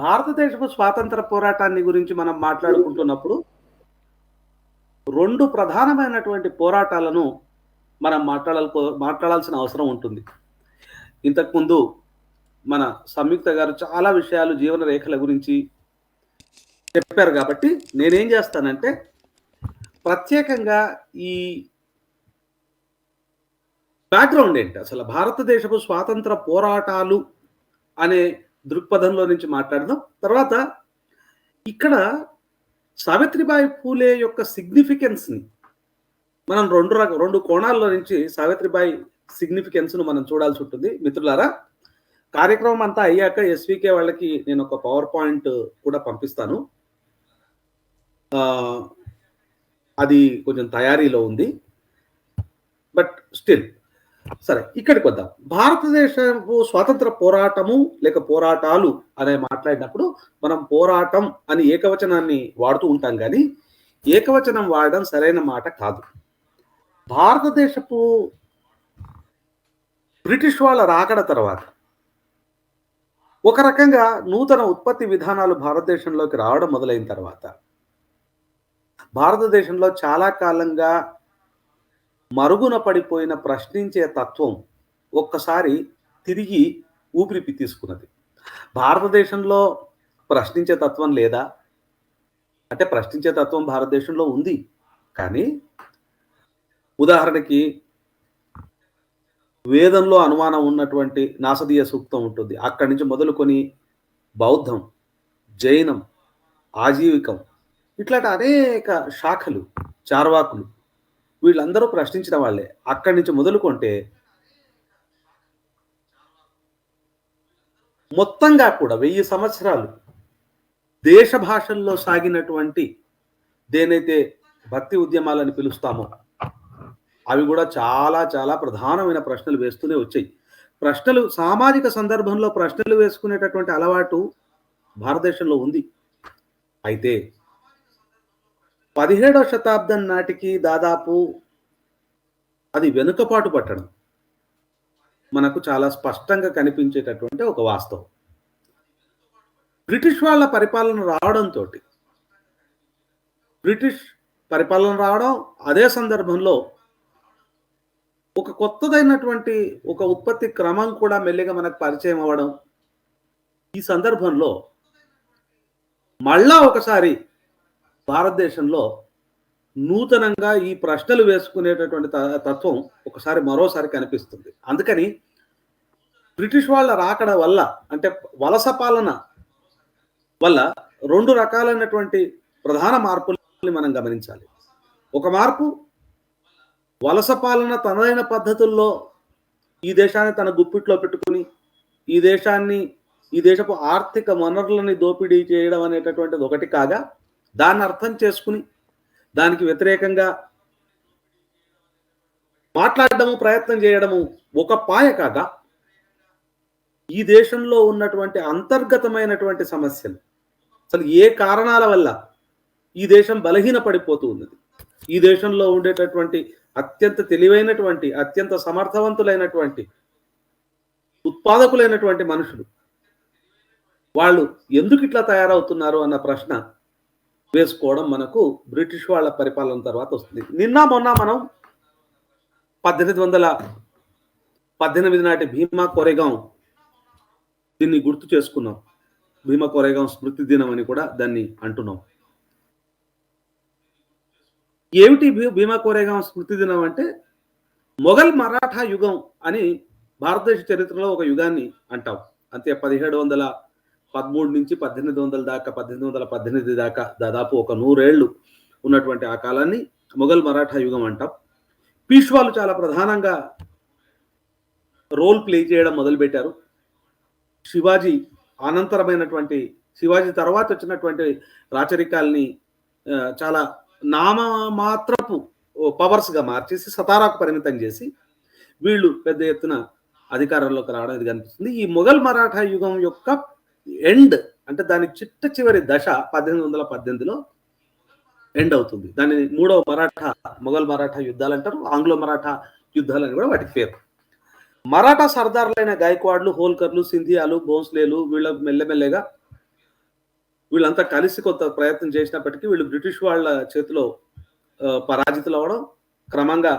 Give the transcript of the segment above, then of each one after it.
భారతదేశపు స్వాతంత్ర పోరాటాన్ని గురించి మనం మాట్లాడుకుంటున్నప్పుడు 2 ప్రధానమైనటువంటి పోరాటాలను మనం మాట్లాడాల్సిన అవసరం ఉంటుంది. ఇంతకుముందు మన సంయుక్త గారు చాలా విషయాలు జీవన రేఖల గురించి చెప్పారు కాబట్టి నేనేం చేస్తానంటే ప్రత్యేకంగా ఈ బ్యాక్‌గ్రౌండ్ ఏంటి? అసలు భారతదేశపు స్వాతంత్ర పోరాటాలు అనే దృక్పథంలో నుంచి మాట్లాడదాం. తర్వాత ఇక్కడ సావిత్రిబాయి ఫూలే యొక్క సిగ్నిఫికెన్స్‌ని మనం 2 కోణాల్లో నుంచి సావిత్రిబాయి సిగ్నిఫికెన్స్‌ను మనం చూడాల్సి ఉంటుంది. మిత్రులారా, కార్యక్రమం అంతా అయ్యాక ఎస్‌వికే వాళ్ళకి నేను ఒక పవర్ పాయింట్ కూడా పంపిస్తాను. అది కొంచెం తయారీలో ఉంది. బట్ స్టిల్ సరే, ఇక్కడికొద్దాం. భారతదేశపు స్వాతంత్ర పోరాటము లేక పోరాటాలు అనే మాట్లాడినప్పుడు మనం పోరాటం అని ఏకవచనాన్ని వాడుతూ ఉంటాం కానీ ఏకవచనం వాడడం సరైన మాట కాదు. భారతదేశపు బ్రిటిష్ వాళ్ళ రాకడ తర్వాత ఒక రకంగా నూతన ఉత్పత్తి విధానాలు భారతదేశంలోకి రావడం మొదలైన తర్వాత భారతదేశంలో చాలా కాలంగా మరుగున పడిపోయిన ప్రశ్నించే తత్వం ఒక్కసారి తిరిగి ఊపిరి తీసుకున్నది. భారతదేశంలో ప్రశ్నించే తత్వం లేదా అంటే ప్రశ్నించే తత్వం భారతదేశంలో ఉంది. కానీ ఉదాహరణకి వేదంలో అనుమానం ఉన్నటువంటి నాసదీయ సూక్తం ఉంటుంది. అక్కడి నుంచి మొదలుకొని బౌద్ధం, జైనం, ఆజీవికం ఇట్లాంటి అనేక శాఖలు, చార్వాకులు వీళ్ళందరూ ప్రశ్నించిన వాళ్ళే. అక్కడి నుంచి మొదలుకొంటే మొత్తంగా కూడా 1000 సంవత్సరాలు దేశ భాషల్లో సాగినటువంటి దేనైతే భక్తి ఉద్యమాలని పిలుస్తామో అవి కూడా చాలా చాలా ప్రధానమైన ప్రశ్నలు వేస్తూనే వచ్చాయి. ప్రశ్నలు సామాజిక సందర్భంలో ప్రశ్నలు వేసుకునేటటువంటి అలవాటు భారతదేశంలో ఉంది. అయితే 17వ శతాబ్దం నాటికి దాదాపు అది వెనుకపాటు పట్టడం మనకు చాలా స్పష్టంగా కనిపించేటటువంటి ఒక వాస్తవం. బ్రిటిష్ వాళ్ళ పరిపాలన రావడంతో అదే సందర్భంలో ఒక కొత్తదైనటువంటి ఒక ఉత్పత్తి క్రమం కూడా మెల్లిగా మనకు పరిచయం అవ్వడం, ఈ సందర్భంలో మళ్ళా ఒకసారి భారతదేశంలో నూతనంగా ఈ ప్రశ్నలు వేసుకునేటటువంటి తత్వం ఒకసారి మరోసారి కనిపిస్తుంది. అందుకని బ్రిటిష్ వాళ్ళ రాకడ వల్ల అంటే వలస పాలన వల్ల 2 రకాలైనటువంటి ప్రధాన మార్పుల్ని మనం గమనించాలి. ఒక మార్పు వలస పాలన తనదైన పద్ధతుల్లో ఈ దేశాన్ని తన గుప్పిట్లో పెట్టుకుని ఈ దేశపు ఆర్థిక వనరులని దోపిడీ చేయడం అనేటటువంటిది ఒకటి కాగా, దాన్ని అర్థం చేసుకుని దానికి వ్యతిరేకంగా మాట్లాడడము, ప్రయత్నం చేయడము ఒక పాయ కాగా, ఈ దేశంలో ఉన్నటువంటి అంతర్గతమైనటువంటి సమస్యలు, అసలు ఏ కారణాల వల్ల ఈ దేశం బలహీన పడిపోతూ ఉన్నది, ఈ దేశంలో ఉండేటటువంటి అత్యంత తెలివైనటువంటి, అత్యంత సమర్థవంతులైనటువంటి, ఉత్పాదకులైనటువంటి మనుషులు వాళ్ళు ఎందుకు ఇట్లా తయారవుతున్నారు అన్న ప్రశ్న వేసుకోవడం మనకు బ్రిటిష్ వాళ్ళ పరిపాలన తర్వాత వస్తుంది. నిన్న మొన్న మనం 1818 నాటి భీమా కొరెగాం దీన్ని గుర్తు చేసుకున్నాం. భీమా కొరెగాం స్మృతి దినం అని కూడా దాన్ని అంటున్నాం. ఏమిటి భీమా కొరెగాం స్మృతి దినం అంటే మొఘల్ మరాఠా యుగం అని భారతదేశ చరిత్రలో ఒక యుగాన్ని అంటాం. అంతే 1713 నుంచి 1800 దాకా 1818 దాకా దాదాపు ఒక 100 ఏళ్ళు ఉన్నటువంటి ఆ కాలాన్ని మొఘల్ మరాఠా యుగం అంటాం. పీష్వాలు చాలా ప్రధానంగా రోల్ ప్లే చేయడం మొదలుపెట్టారు. శివాజీ తర్వాత వచ్చినటువంటి రాచరికాల్ని చాలా నామమాత్రపు పవర్స్గా మార్చేసి సతారాకు పరిమితం చేసి వీళ్ళు పెద్ద ఎత్తున అధికారంలోకి రావడం ఇది కనిపిస్తుంది. ఈ మొఘల్ మరాఠా యుగం యొక్క ఎండ్ అంటే దాని చిట్ట చివరి దశ 1818లో ఎండ్ అవుతుంది. దాన్ని మొఘల్ మరాఠా యుద్ధాలు అంటారు. ఆంగ్లో మరాఠా యుద్ధాలు అని కూడా వాటికి పేరు. మరాఠా సర్దార్లైన గాయక్వాడ్లు, హోల్కర్లు, సింధియాలు, భోంస్లేలు వీళ్ళ మెల్లమెల్లగా వీళ్ళంతా కలిసి కొంత ప్రయత్నం చేసినప్పటికీ వీళ్ళు బ్రిటిష్ వాళ్ళ చేతిలో పరాజితులు అవ్వడం, క్రమంగా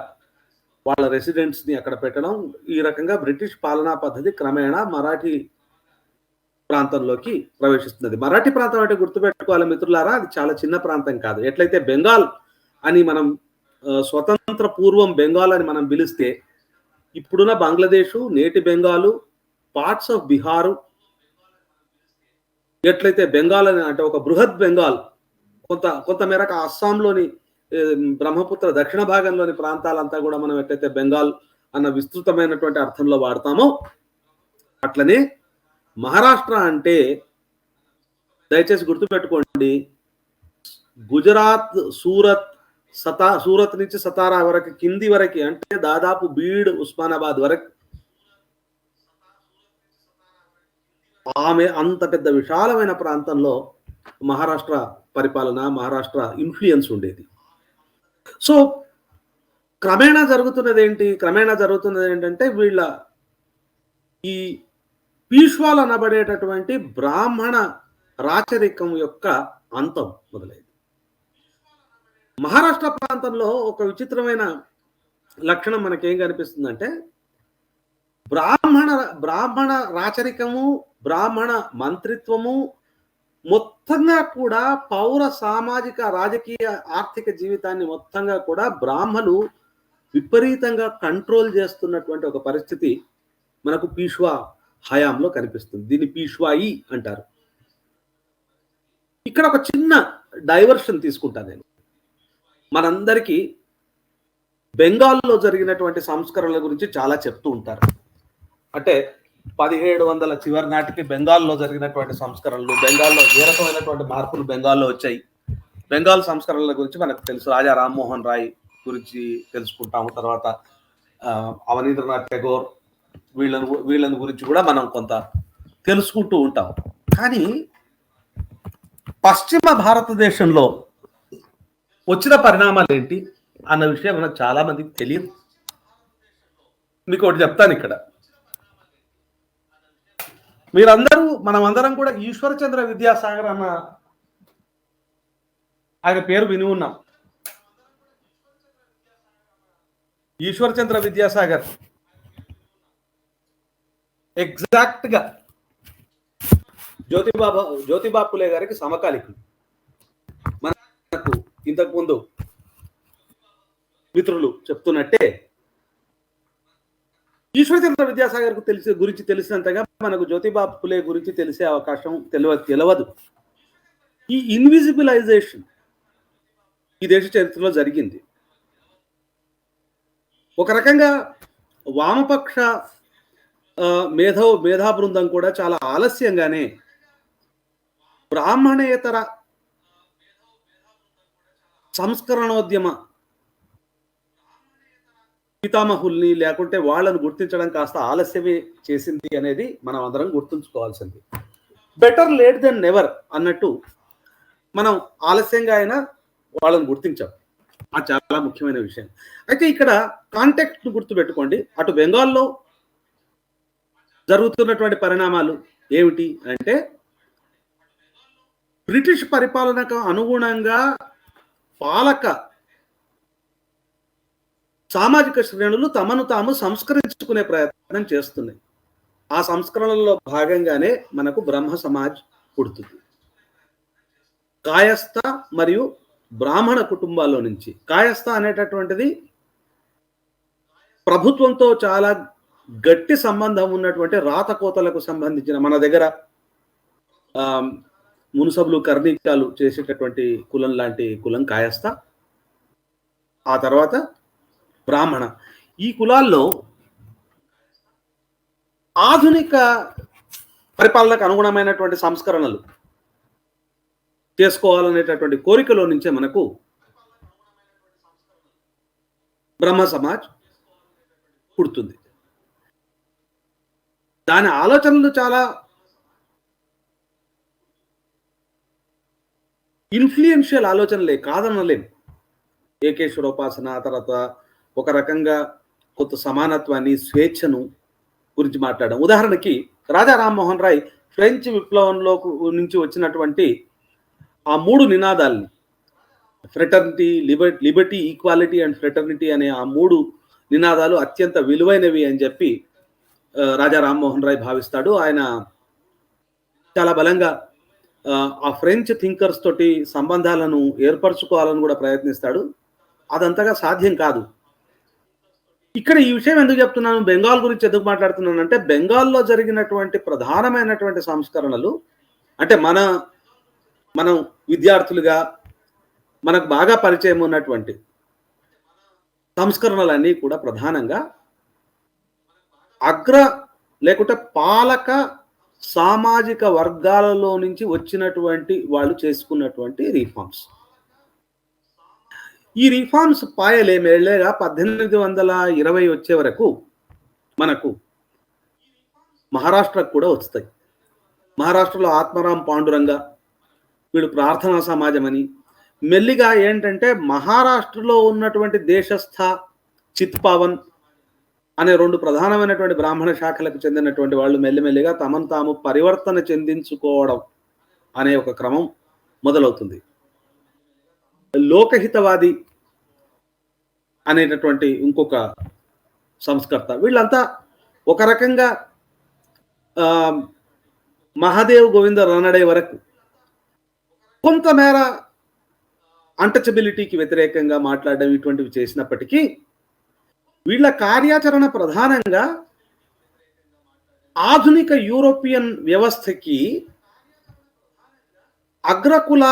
వాళ్ళ రెసిడెంట్స్ని అక్కడ పెట్టడం, ఈ రకంగా బ్రిటిష్ పాలనా పద్ధతి క్రమేణా మరాఠీ ప్రాంతంలోకి ప్రవేశిస్తున్నది. మరాఠీ ప్రాంతం అంటే గుర్తుపెట్టుకోవాలి మిత్రులారా, అది చాలా చిన్న ప్రాంతం కాదు. ఎట్లయితే బెంగాల్ అని మనం స్వతంత్ర పూర్వం బెంగాల్ అని మనం పిలిస్తే, ఇప్పుడున్న బంగ్లాదేశు, నేటి బెంగాలు, పార్ట్స్ ఆఫ్ బీహారు, ఎట్లయితే బెంగాల్ అని అంటే ఒక బృహత్ బెంగాల్, కొంత మేరకు అస్సాంలోని బ్రహ్మపుత్ర దక్షిణ భాగంలోని ప్రాంతాలంతా కూడా మనం ఎట్లయితే బెంగాల్ అన్న విస్తృతమైనటువంటి అర్థంలో వాడతామో, అట్లనే మహారాష్ట్ర అంటే దయచేసి గుర్తుపెట్టుకోండి, గుజరాత్, సూరత్ నుంచి సతారా వరకు, కింది వరకు అంటే దాదాపు బీడ్, ఉస్మానాబాద్ వరకు ఆమె అంత పెద్ద విశాలమైన ప్రాంతంలో మహారాష్ట్ర పరిపాలన, మహారాష్ట్ర ఇన్ఫ్లుయెన్స్ ఉండేది. సో క్రమేణా జరుగుతున్నది ఏంటంటే వీళ్ళ ఈ పీష్వాలు అనబడేటటువంటి బ్రాహ్మణ రాచరికం యొక్క అంతం మొదలైంది. మహారాష్ట్ర ప్రాంతంలో ఒక విచిత్రమైన లక్షణం మనకేం కనిపిస్తుందంటే, బ్రాహ్మణ రాచరికము, బ్రాహ్మణ మంత్రిత్వము మొత్తంగా కూడా పౌర సామాజిక రాజకీయ ఆర్థిక జీవితాన్ని మొత్తంగా కూడా బ్రాహ్మలు విపరీతంగా కంట్రోల్ చేస్తున్నటువంటి ఒక పరిస్థితి మనకు పీష్వా హయాంలో కనిపిస్తుంది. దీన్ని పీష్వాయి అంటారు. ఇక్కడ ఒక చిన్న డైవర్షన్ తీసుకుంటాను నేను. మనందరికీ బెంగాల్లో జరిగినటువంటి సంస్కరణల గురించి చాలా చెప్తూ ఉంటారు. అంటే 1700 చివరి నాటికి బెంగాల్లో జరిగినటువంటి సంస్కరణలు, బెంగాల్లో ఏ రకమైనటువంటి మార్పులు బెంగాల్లో వచ్చాయి, బెంగాల్ సంస్కరణల గురించి మనకు తెలుసు. రాజా రామ్మోహన్ రాయ్ గురించి తెలుసుకుంటాము. తర్వాత అవనీంద్రనాథ్ ఠాగూర్, వీళ్ళని గురించి కూడా మనం కొంత తెలుసుకుంటూ ఉంటాం. కానీ పశ్చిమ భారతదేశంలో వచ్చిన పరిణామాలు ఏంటి అన్న విషయం మనకు చాలా మందికి తెలియదు. మీకు ఒకటి చెప్తాను ఇక్కడ. మనమందరం కూడా ఈశ్వరచంద్ర విద్యాసాగర్ అన్న ఆయన పేరు విని ఉన్నాం. ఈశ్వరచంద్ర విద్యాసాగర్ ఎగ్జాక్ట్ గా జ్యోతిబా పులే గారికి సమకాలికులు. మనకు ఇంతకు ముందు మిత్రులు చెప్తున్నట్టే ఈశ్వరచంద్ర విద్యాసాగర్ గురించి తెలిసినంతగా మనకు జ్యోతిబా పులే గురించి తెలిసే అవకాశం తెలియదు. ఈ ఇన్విజిబిలైజేషన్ ఈ దేశ చరిత్రలో జరిగింది. ఒక రకంగా వామపక్ష మేధా బృందం కూడా చాలా ఆలస్యంగానే బ్రాహ్మణేతర సంస్కరణోద్యమ పితామహుల్ని లేకుంటే వాళ్ళను గుర్తించడం కాస్త ఆలస్యమే చేసింది అనేది మనం అందరం గుర్తుంచుకోవాల్సింది. బెటర్ లేట్ దెన్ నెవర్ అన్నట్టు మనం ఆలస్యంగా అయినా వాళ్ళని గుర్తించాం. అది చాలా ముఖ్యమైన విషయం. అయితే ఇక్కడ కాంటెక్స్ట్ గుర్తుపెట్టుకోండి. అటు బెంగాల్లో జరుగుతున్నటువంటి పరిణామాలు ఏమిటి అంటే, బ్రిటిష్ పరిపాలనకు అనుగుణంగా పాలక సామాజిక శ్రేణులు తమను తాము సంస్కరించుకునే ప్రయత్నం చేస్తున్నాయి. ఆ సంస్కరణలో భాగంగానే మనకు బ్రహ్మ సమాజ్ పుడుతుంది. కాయస్థ మరియు బ్రాహ్మణ కుటుంబాల్లో నుంచి. కాయస్థ అనేటటువంటిది ప్రభుత్వంతో చాలా గట్టి సంబంధం ఉన్నటువంటి రాతకోతలకు సంబంధించిన, మన దగ్గర మున్సబులు, కర్ణికాలు చేసేటటువంటి కులం లాంటి కులం కాయస్థ. ఆ తర్వాత బ్రాహ్మణ. ఈ కులాల్లో ఆధునిక పరిపాలనకు అనుగుణమైనటువంటి సంస్కరణలు చేసుకోవాలనేటటువంటి కోరికలో నుంచే మనకు బ్రహ్మ సమాజ్ పుడుతుంది. దాని ఆలోచనలు చాలా ఇన్ఫ్లుయెన్షియల్ ఆలోచనలే, కాదనలేం. ఏకేశ్వరోపాసన, తర్వాత ఒక రకంగా కొంత సమానత్వాన్ని, స్వేచ్ఛను గురించి మాట్లాడడం. ఉదాహరణకి రాజా రామ్మోహన్ రాయ్ ఫ్రెంచ్ విప్లవంలో నుంచి వచ్చినటువంటి ఆ 3 నినాదాల్ని fraternity, liberty, equality and fraternity అనే ఆ 3 నినాదాలు అత్యంత విలువైనవి అని చెప్పి రాజా రామ్మోహన్ రాయ్ భావిస్తాడు. ఆయన చాలా బలంగా ఆ ఫ్రెంచ్ థింకర్స్ తోటి సంబంధాలను ఏర్పరచుకోవాలని కూడా ప్రయత్నిస్తాడు. అదంతగా సాధ్యం కాదు. ఇక్కడ ఈ విషయం ఎందుకు చెప్తున్నాను, బెంగాల్ గురించి ఎందుకు మాట్లాడుతున్నానంటే, బెంగాల్‌లో జరిగినటువంటి ప్రధానమైనటువంటి సంస్కరణలు అంటే మనం విద్యార్థులుగా మనకు బాగా పరిచయం ఉన్నటువంటి సంస్కరణలన్నీ కూడా ప్రధానంగా అగ్ర లేకుంటే పాలక సామాజిక వర్గాలలో నుంచి వచ్చినటువంటి వాళ్ళు చేసుకున్నటువంటి రిఫార్మ్స్. ఈ రిఫార్మ్స్ పాయలే మెల్లగా 1820 వచ్చే వరకు మనకు మహారాష్ట్రకు కూడా వస్తాయి. మహారాష్ట్రలో ఆత్మారాం పాండురంగ వీళ్ళు ప్రార్థనా సమాజం అని, మెల్లిగా ఏంటంటే మహారాష్ట్రలో ఉన్నటువంటి దేశస్థ, చిత్పావన్ అనే 2 ప్రధానమైనటువంటి బ్రాహ్మణ శాఖలకు చెందినటువంటి వాళ్ళు మెల్లిమెల్లిగా తమను తాము పరివర్తన చెందించుకోవడం అనే ఒక క్రమం మొదలవుతుంది. లోకహితవాది అనేటటువంటి ఇంకొక సంస్కర్త, వీళ్ళంతా ఒక రకంగా మహాదేవ్ గోవింద రానడే వరకు కొంతమేర అన్‌టచబిలిటీకి వ్యతిరేకంగా మాట్లాడడం ఇటువంటివి చేసినప్పటికీ వీళ్ళ కార్యాచరణ ప్రధానంగా ఆధునిక యూరోపియన్ వ్యవస్థకి అగ్రకుల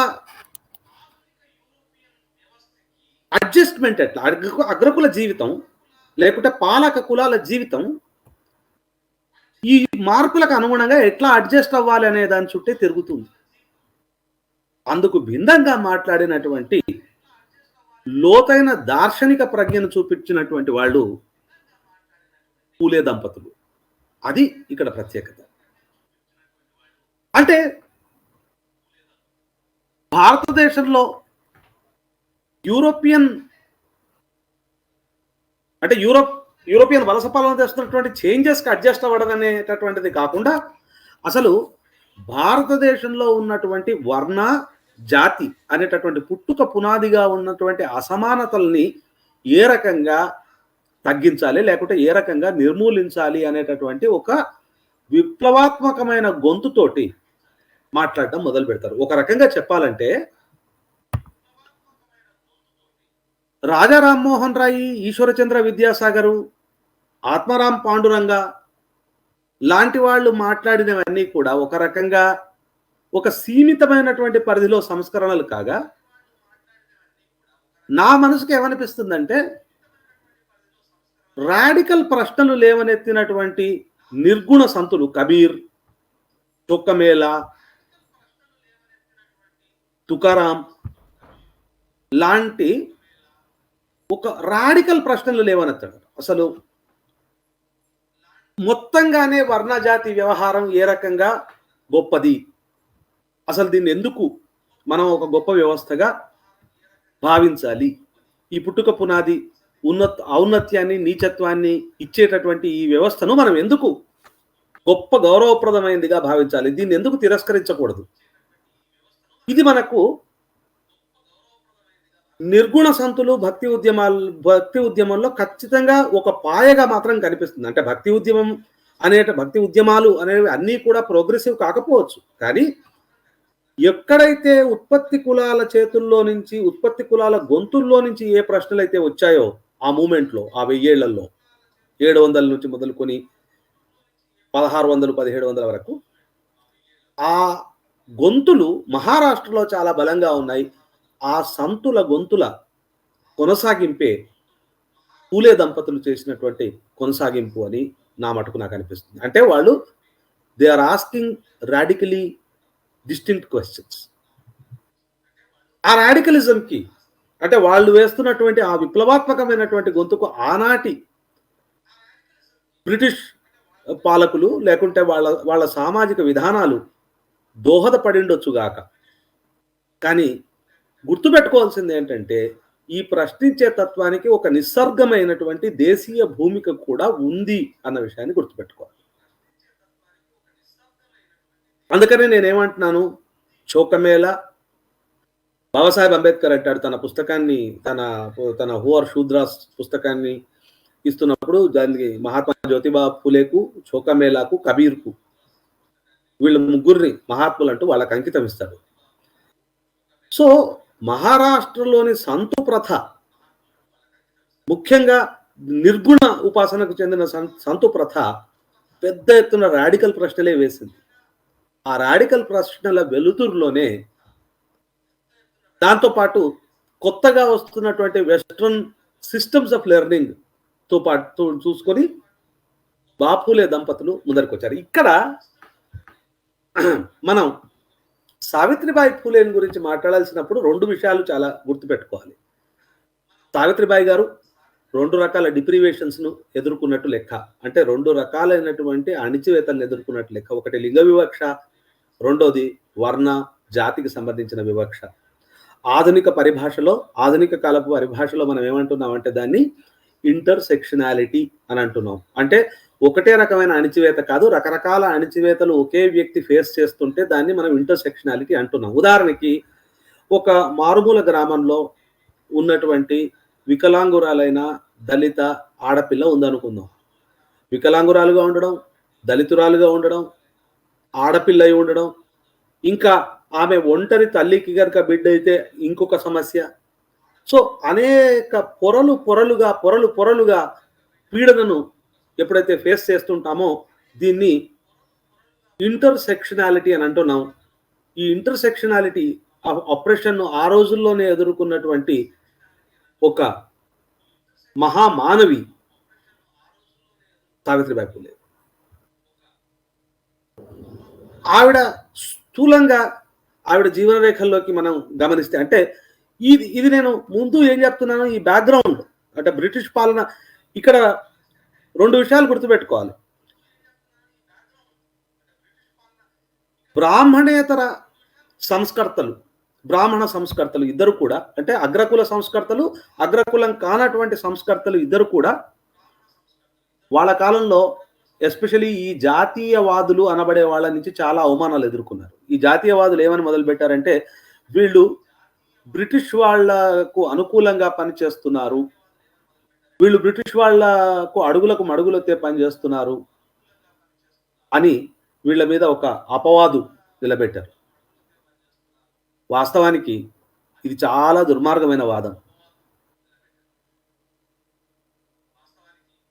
అడ్జస్ట్‌మెంట్ ఎట్లా, అగ్రకుల జీవితం లేకుంటే పాలక కులాల జీవితం ఈ మార్పులకు అనుగుణంగా ఎట్లా అడ్జస్ట్ అవ్వాలి అనే దాని చుట్టే తిరుగుతుంది. అందుకు భిన్నంగా మాట్లాడినటువంటి లోతైన దార్శనిక ప్రజ్ఞను చూపించినటువంటి వాళ్ళు పూలే దంపతులు. అది ఇక్కడ ప్రత్యేకత. అంటే భారతదేశంలో యూరోపియన్ వలస పాలన చేస్తున్నటువంటి చేంజెస్కి అడ్జస్ట్ అవ్వడం అనేటటువంటిది కాకుండా అసలు భారతదేశంలో ఉన్నటువంటి వర్ణ జాతి అనేటటువంటి పుట్టుక పునాదిగా ఉన్నటువంటి అసమానతల్ని ఏ రకంగా తగ్గించాలి లేకుంటే ఏ రకంగా నిర్మూలించాలి అనేటటువంటి ఒక విప్లవాత్మకమైన గొంతుతోటి మాట్లాడడం మొదలు పెడతారు. ఒక రకంగా చెప్పాలంటే రాజా రామ్మోహన్ రాయ్, ఈశ్వరచంద్ర విద్యాసాగరు, ఆత్మారాం పాండురంగ లాంటి వాళ్ళు మాట్లాడినవన్నీ కూడా ఒక రకంగా ఒక సీమితమైనటువంటి పరిధిలో సంస్కరణలు కాగా, నా మనసుకు ఏమనిపిస్తుందంటే రాడికల్ ప్రశ్నలు లేవనెత్తినటువంటి నిర్గుణ సంతులు కబీర్, చొక్కమేళ, తుకారాం లాంటి ఒక రాడికల్ ప్రశ్నలు లేవనెత్తాడు. అసలు మొత్తంగానే వర్ణజాతి వ్యవహారం ఏ రకంగా గొప్పది, అసలు దీన్ని ఎందుకు మనం ఒక గొప్ప వ్యవస్థగా భావించాలి, ఈ పుట్టుక పునాది ఔన్నత్యాన్ని నీచత్వాన్ని ఇచ్చేటటువంటి ఈ వ్యవస్థను మనం ఎందుకు గొప్ప గౌరవప్రదమైనదిగా భావించాలి, దీన్ని ఎందుకు తిరస్కరించకూడదు. ఇది మనకు నిర్గుణ సంతులు భక్తి ఉద్యమంలో ఖచ్చితంగా ఒక పాయగా మాత్రం కనిపిస్తుంది. అంటే భక్తి ఉద్యమాలు అనేవి అన్నీ కూడా ప్రోగ్రెసివ్ కాకపోవచ్చు, కానీ ఎక్కడైతే ఉత్పత్తి కులాల చేతుల్లో నుంచి, ఉత్పత్తి కులాల గొంతుల్లో నుంచి ఏ ప్రశ్నలు అయితే వచ్చాయో ఆ మూమెంట్లో, ఆ 1000 ఏళ్లలో 700 నుంచి మొదలుకొని 1600, 1700 వరకు ఆ గొంతులు మహారాష్ట్రలో చాలా బలంగా ఉన్నాయి. ఆ సంతుల గొంతుల కొనసాగింపే పూలే దంపతులు చేసినటువంటి కొనసాగింపు అని నా మటుకు నాకు అనిపిస్తుంది. అంటే వాళ్ళు they are asking radically distinct questions. ఆ రాడికలిజంకి అంటే వాళ్ళు వేస్తున్నటువంటి ఆ విప్లవాత్మకమైనటువంటి గొంతుకు ఆనాటి బ్రిటిష్ పాలకులు లేకుంటే వాళ్ళ సామాజిక విధానాలు దోహదపడిండొచ్చుగాక. కానీ గుర్తుపెట్టుకోవాల్సింది ఏంటంటే ఈ ప్రశ్నించే తత్వానికి ఒక నిస్సర్గమైనటువంటి దేశీయ భూమిక కూడా ఉంది అన్న విషయాన్ని గుర్తుపెట్టుకోవాలి. అందుకనే నేనేమంటున్నాను, చోకమేళ, బాబాసాహెబ్ అంబేద్కర్ అంటాడు తన పుస్తకాన్ని తన తన హూ ఆర్ శూద్రాస్ పుస్తకాన్ని ఇస్తున్నప్పుడు దానికి మహాత్మా జ్యోతిబా ఫులేకు, చోకమేళాకు, కబీర్కు వీళ్ళ ముగ్గురిని మహాత్ములు అంటూ వాళ్ళకి అంకితం ఇస్తాడు. సో మహారాష్ట్రలోని సంతు ప్రథ ముఖ్యంగా నిర్గుణ ఉపాసనకు చెందిన సంతు ప్రథ పెద్ద ఎత్తున రాడికల్ ప్రశ్నలే వేసింది. ఆ రాడికల్ ప్రశ్నల వెలుతురులోనే దాంతోపాటు కొత్తగా వస్తున్నటువంటి వెస్ట్రన్ సిస్టమ్స్ ఆఫ్ లెర్నింగ్ తో పాటు చూసుకొని బాపులే దంపతులు ముందరికొచ్చారు. ఇక్కడ మనం సావిత్రిబాయి ఫూలేని గురించి మాట్లాడాల్సినప్పుడు 2 విషయాలు చాలా గుర్తుపెట్టుకోవాలి. సావిత్రిబాయి గారు 2 రకాల డిప్రివేషన్స్‌ను ఎదుర్కొన్నట్టు లెక్క. అంటే 2 రకాలైనటువంటి అణిచివేతలను ఎదుర్కొన్నట్టు లెక్క. ఒకటి లింగ వివక్ష, రెండోది వర్ణ, జాతికి సంబంధించిన వివక్ష. ఆధునిక పరిభాషలో, ఆధునిక కాలపు పరిభాషలో మనం ఏమంటున్నామంటే దాన్ని ఇంటర్సెక్షనాలిటీ అని అంటున్నాం. అంటే ఒకటే రకమైన అణిచివేత కాదు, రకరకాల అణిచివేతలు ఒకే వ్యక్తి ఫేస్ చేస్తుంటే దాన్ని మనం ఇంటర్సెక్షనాలిటీ అంటున్నాం. ఉదాహరణకి ఒక మారుమూల గ్రామంలో ఉన్నటువంటి వికలాంగురాలైన దళిత ఆడపిల్ల ఉందనుకుందాం. వికలాంగురాలుగా ఉండడం, దళితురాలుగా ఉండడం, ఆడపిల్ల అయి ఉండడం, ఇంకా ఆమె ఒంటరి తల్లికి గనక బిడ్డ అయితే ఇంకొక సమస్య. సో అనేక పొరలుగా పీడనను ఎప్పుడైతే ఫేస్ చేస్తుంటామో దీన్ని ఇంటర్సెక్షనాలిటీ అని అంటున్నాం. ఈ ఇంటర్సెక్షనాలిటీ ఆపరేషన్ను ఆ రోజుల్లోనే ఎదుర్కొన్నటువంటి ఒక మహామానవి సావిత్రిబాయి ఫూలే. ఆవిడ స్థూలంగా ఆవిడ జీవన రేఖల్లోకి మనం గమనిస్తే అంటే ఇది నేను ముందు ఏం చెప్తున్నాను, ఈ బ్యాక్గ్రౌండ్ అంటే బ్రిటిష్ పాలన. ఇక్కడ 2 విషయాలు గుర్తుపెట్టుకోవాలి. బ్రాహ్మణేతర సంస్కర్తలు, బ్రాహ్మణ సంస్కర్తలు ఇద్దరు కూడా, అంటే అగ్రకుల సంస్కర్తలు, అగ్రకులం కానటువంటి సంస్కర్తలు ఇద్దరు కూడా వాళ్ళ కాలంలో ఎస్పెషలీ ఈ జాతీయవాదులు అనబడే వాళ్ళ నుంచి చాలా అవమానాలు ఎదుర్కొన్నారు. ఈ జాతీయవాదులు ఏమని మొదలు పెట్టారంటే వీళ్ళు బ్రిటిష్ వాళ్లకు అనుకూలంగా పనిచేస్తున్నారు, వీళ్ళు బ్రిటిష్ వాళ్లకు అడుగులకు మడుగులొత్తే పనిచేస్తున్నారు అని వీళ్ళ మీద ఒక అపవాదు నిలబెట్టారు. వాస్తవానికి ఇది చాలా దుర్మార్గమైన వాదం.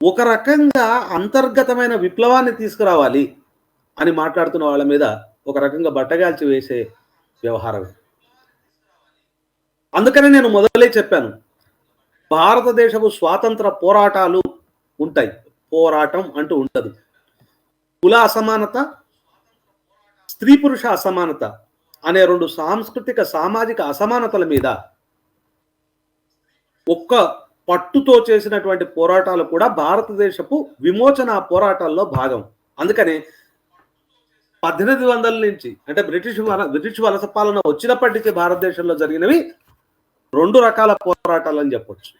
ఒక రకంగా అంతర్గతమైన విప్లవాన్ని తీసుకురావాలి అని మాట్లాడుతున్న వాళ్ళ మీద ఒక రకంగా బట్టగాల్చి వేసే వ్యవహారమే. అందుకనే నేను మొదలే చెప్పాను, భారతదేశపు స్వాతంత్ర పోరాటాలు ఉంటాయి, పోరాటం అంటూ ఉండదు. కుల అసమానత, స్త్రీ పురుష అసమానత అనే 2 సాంస్కృతిక సామాజిక అసమానతల మీద ఒక్క పట్టుతో చేసినటువంటి పోరాటాలు కూడా భారతదేశపు విమోచన పోరాటాల్లో భాగం. అందుకనే 1800 నుంచి అంటే బ్రిటిష్ వలస పాలన వచ్చినప్పటి నుంచి భారతదేశంలో జరిగినవి 2 రకాల పోరాటాలు అని చెప్పొచ్చు.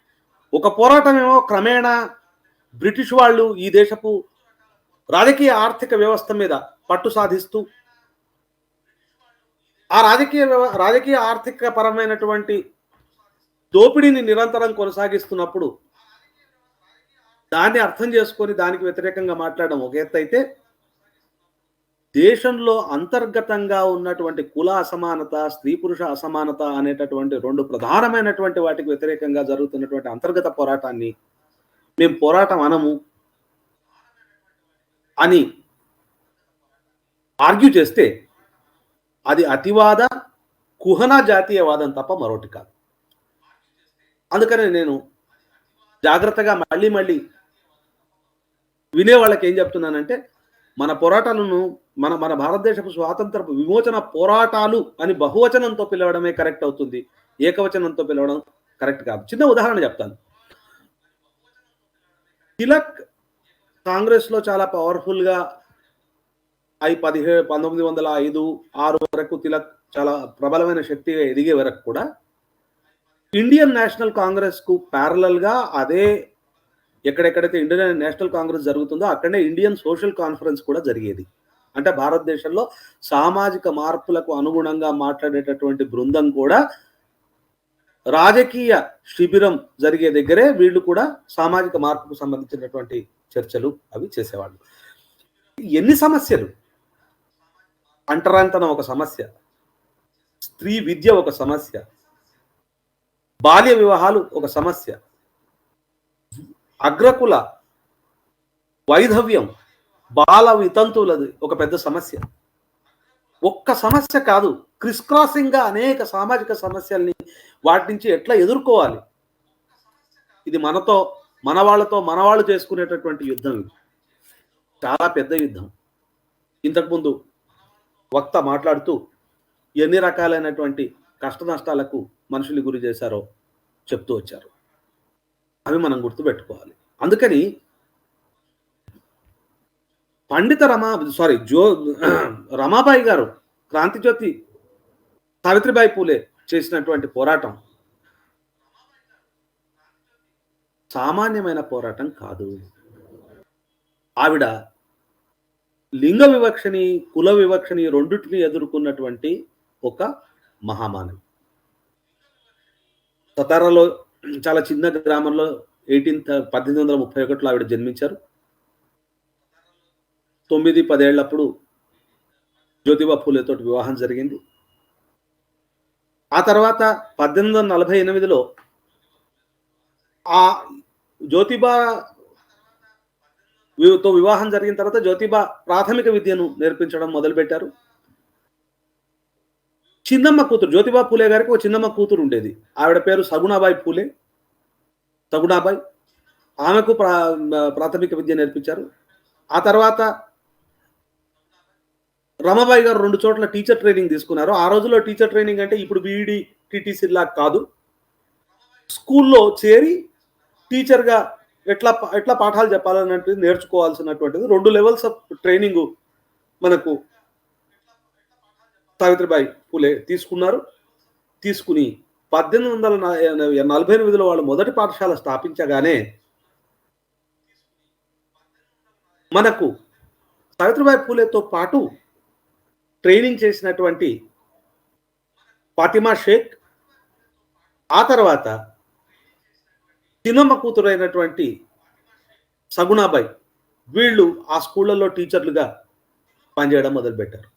ఒక పోరాటం ఏమో క్రమేణా బ్రిటిష్ వాళ్ళు ఈ దేశపు రాజకీయ ఆర్థిక వ్యవస్థ మీద పట్టు సాధిస్తూ ఆ రాజకీయ ఆర్థిక పరమైనటువంటి దోపిడీని నిరంతరం కొనసాగిస్తున్నప్పుడు దాన్ని అర్థం చేసుకొని దానికి వ్యతిరేకంగా మాట్లాడడం ఒక ఎత్తు అయితే, దేశంలో అంతర్గతంగా ఉన్నటువంటి కుల అసమానత, స్త్రీ పురుష అసమానత అనేటటువంటి 2 ప్రధానమైనటువంటి వాటికి వ్యతిరేకంగా జరుగుతున్నటువంటి అంతర్గత పోరాటాన్ని మేము పోరాటం అనము అని ఆర్గ్యూ చేస్తే అది అతివాద కుహన జాతీయవాదం తప్ప మరొకటి కాదు. అందుకనే నేను జాగ్రత్తగా మళ్ళీ వినే వాళ్ళకి ఏం చెప్తున్నానంటే, మన పోరాటాలను మన భారతదేశపు స్వాతంత్ర విమోచన పోరాటాలు అని బహువచనంతో పిలవడమే కరెక్ట్ అవుతుంది, ఏకవచనంతో పిలవడం కరెక్ట్ కాదు. చిన్న ఉదాహరణ చెప్తాను. తిలక్ కాంగ్రెస్ లో చాలా పవర్ఫుల్ గా 1905-6 వరకు తిలక్ చాలా ప్రబలమైన శక్తిగా ఎదిగే వరకు కూడా ఇండియన్ నేషనల్ కాంగ్రెస్ కు ప్యారలల్ గా అదే ఎక్కడెక్కడైతే ఇండియన్ నేషనల్ కాంగ్రెస్ జరుగుతుందో అక్కడనే ఇండియన్ సోషల్ కాన్ఫరెన్స్ కూడా జరిగేది. అంటే భారతదేశంలో సామాజిక మార్పులకు అనుగుణంగా మాట్లాడేటటువంటి బృందం కూడా రాజకీయ శిబిరం జరిగే దగ్గరే వీళ్ళు కూడా సామాజిక మార్పుకు సంబంధించినటువంటి చర్చలు అవి చేసేవాళ్ళు. ఎన్ని సమస్యలు, అంటరాంతనం ఒక సమస్య, స్త్రీ విద్య ఒక సమస్య, బాల్య వివాహాలు ఒక సమస్య, అగ్రకుల వైధవ్యం, బాల వితంతువులది ఒక పెద్ద సమస్య. ఒక్క సమస్య కాదు, క్రిస్ క్రాసింగ్ గా అనేక సామాజిక సమస్యల్ని వాటి నుంచి ఎట్లా ఎదుర్కోవాలి, ఇది మనతో మన వాళ్ళు చేసుకునేటటువంటి యుద్ధం. ఇది చాలా పెద్ద యుద్ధం. ఇంతకుముందు వక్త మాట్లాడుతూ ఎన్ని రకాలైనటువంటి కష్ట నష్టాలకు మనుషులు గురి చేశారో చెప్తూ వచ్చారు. అవి మనం గుర్తుపెట్టుకోవాలి. అందుకని పండిత రమాబాయి గారు, క్రాంతిజ్యోతి సావిత్రిబాయి పూలే చేసినటువంటి పోరాటం సామాన్యమైన పోరాటం కాదు. ఆవిడ లింగ వివక్షని, కుల వివక్షని రెండింటిని ఎదుర్కొన్నటువంటి ఒక మహామానవి. సతారాలో చాలా చిన్న గ్రామంలో 1831లో ఆవిడ జన్మించారు. 9-10 ఏళ్లప్పుడు జ్యోతిబా పూలేతో వివాహం జరిగింది. ఆ తర్వాత 1848లో ఆ జ్యోతిబాతో వివాహం జరిగిన తర్వాత జ్యోతిబా ప్రాథమిక విద్యను నేర్పించడం మొదలుపెట్టారు. చిన్నమ్మ కూతురు, జ్యోతిబా పూలే గారికి ఒక చిన్నమ్మ కూతురు ఉండేది. ఆవిడ పేరు సగుణాబాయి పూలే. ఆమెకు ప్రాథమిక విద్య నేర్పించారు. ఆ తర్వాత రమాబాయి గారు 2 చోట్ల టీచర్ ట్రైనింగ్ తీసుకున్నారు. ఆ రోజుల్లో టీచర్ ట్రైనింగ్ అంటే ఇప్పుడు బీఈడి టీటీసీ లాగా కాదు. స్కూల్లో చేరి టీచర్గా ఎట్లా పాఠాలు చెప్పాలన్నట్టు నేర్చుకోవాల్సినటువంటిది 2 లెవెల్స్ ఆఫ్ ట్రైనింగ్ మనకు సావిత్రిబాయి పూలే తీసుకున్నారు. తీసుకుని 1848లో వాళ్ళు మొదటి పాఠశాల స్థాపించగానే మనకు సావిత్రిబాయి పూలేతో పాటు ట్రైనింగ్ చేసినటువంటి ఫాతిమా షేక్, ఆ తర్వాత చిన్నమ్మ కూతురైనటువంటి సగుణాబాయి, వీళ్ళు ఆ స్కూళ్ళల్లో టీచర్లుగా పనిచేయడం మొదలుపెట్టారు.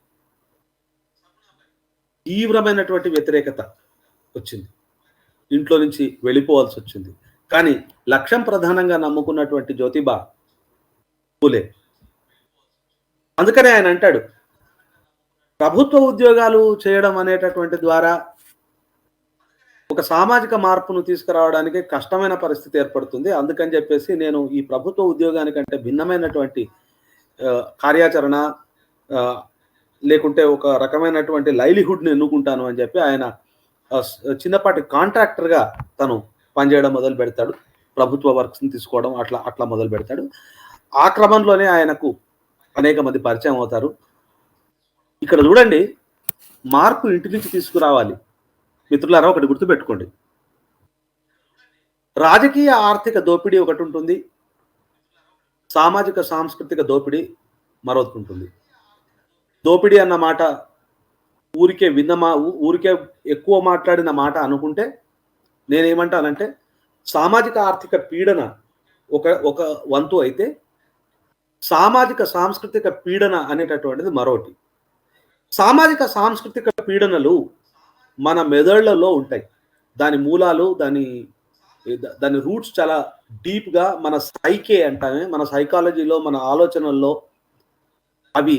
తీవ్రమైనటువంటి వ్యతిరేకత వచ్చింది. ఇంట్లో నుంచి వెళ్ళిపోవాల్సి వచ్చింది. కానీ లక్ష్యం ప్రధానంగా నమ్ముకున్నటువంటి జ్యోతిబా పూలే. అందుకనే ఆయన అంటాడు, ప్రభుత్వ ఉద్యోగాలు చేయడం అనేటటువంటి ద్వారా ఒక సామాజిక మార్పును తీసుకురావడానికి కష్టమైన పరిస్థితి ఏర్పడుతుంది. అందుకని చెప్పేసి నేను ఈ ప్రభుత్వ ఉద్యోగానికంటే భిన్నమైనటువంటి కార్యాచరణ లేకుంటే ఒక రకమైనటువంటి లైవ్లీహుడ్ని ఎన్నుకుంటాను అని చెప్పి ఆయన చిన్నపాటి కాంట్రాక్టర్గా తను పనిచేయడం మొదలు పెడతాడు. ప్రభుత్వ వర్క్స్ని తీసుకోవడం అట్లా మొదలు పెడతాడు. ఆ క్రమంలోనే ఆయనకు అనేక మంది పరిచయం అవుతారు. ఇక్కడ చూడండి, మార్పు ఇంటి నుంచి తీసుకురావాలి. మిత్రులారా, ఒకటి గుర్తుపెట్టుకోండి, రాజకీయ ఆర్థిక దోపిడీ ఒకటి ఉంటుంది, సామాజిక సాంస్కృతిక దోపిడీ మరొకటి ఉంటుంది. దోపిడీ అన్న మాట ఊరికే ఎక్కువ మాట్లాడిన మాట అనుకుంటే, నేనేమంటానంటే సామాజిక ఆర్థిక పీడన ఒక వంతు అయితే, సామాజిక సాంస్కృతిక పీడన అనేటటువంటిది మరొకటి. సామాజిక సాంస్కృతిక పీడనలు మన మెదళ్లలో ఉంటాయి. దాని మూలాలు, దాని రూట్స్ చాలా డీప్గా మన సైకే అంటామే, మన సైకాలజీలో, మన ఆలోచనల్లో అవి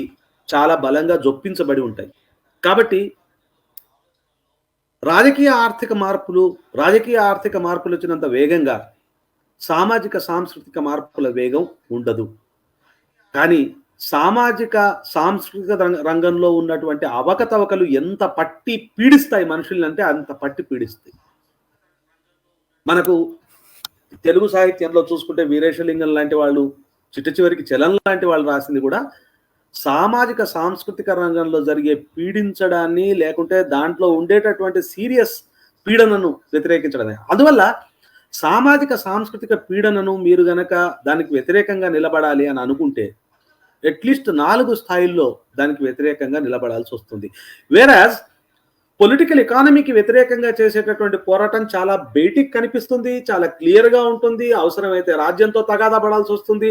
చాలా బలంగా జొప్పించబడి ఉంటాయి. కాబట్టి రాజకీయ ఆర్థిక మార్పులు వచ్చినంత వేగంగా సామాజిక సాంస్కృతిక మార్పుల వేగం ఉండదు. కానీ సామాజిక సాంస్కృతిక రంగంలో ఉన్నటువంటి అవకతవకలు ఎంత పట్టి పీడిస్తాయి మనుషుల్ని అంటే అంత పట్టి పీడిస్తాయి. మనకు తెలుగు సాహిత్యంలో చూసుకుంటే వీరేశలింగం లాంటి వాళ్ళు, చిట్ట చివరికి చలం లాంటి వాళ్ళు రాసింది కూడా సామాజిక సాంస్కృతిక రంగంలో జరిగే పీడించడాన్ని, లేకుంటే దాంట్లో ఉండేటటువంటి సీరియస్ పీడనను వ్యతిరేకించడమే. అందువల్ల సామాజిక సాంస్కృతిక పీడనను మీరు గనక దానికి వ్యతిరేకంగా నిలబడాలి అని అనుకుంటే అట్లీస్ట్ 4 స్థాయిల్లో దానికి వ్యతిరేకంగా నిలబడాల్సి వస్తుంది. వేరాజ్ పొలిటికల్ ఎకానమీకి వ్యతిరేకంగా చేసేటటువంటి పోరాటం చాలా బేటిక్ కనిపిస్తుంది, చాలా క్లియర్‌గా ఉంటుంది. అవసరమైతే రాజ్యంతో తగాదా పడాల్సొస్తుంది,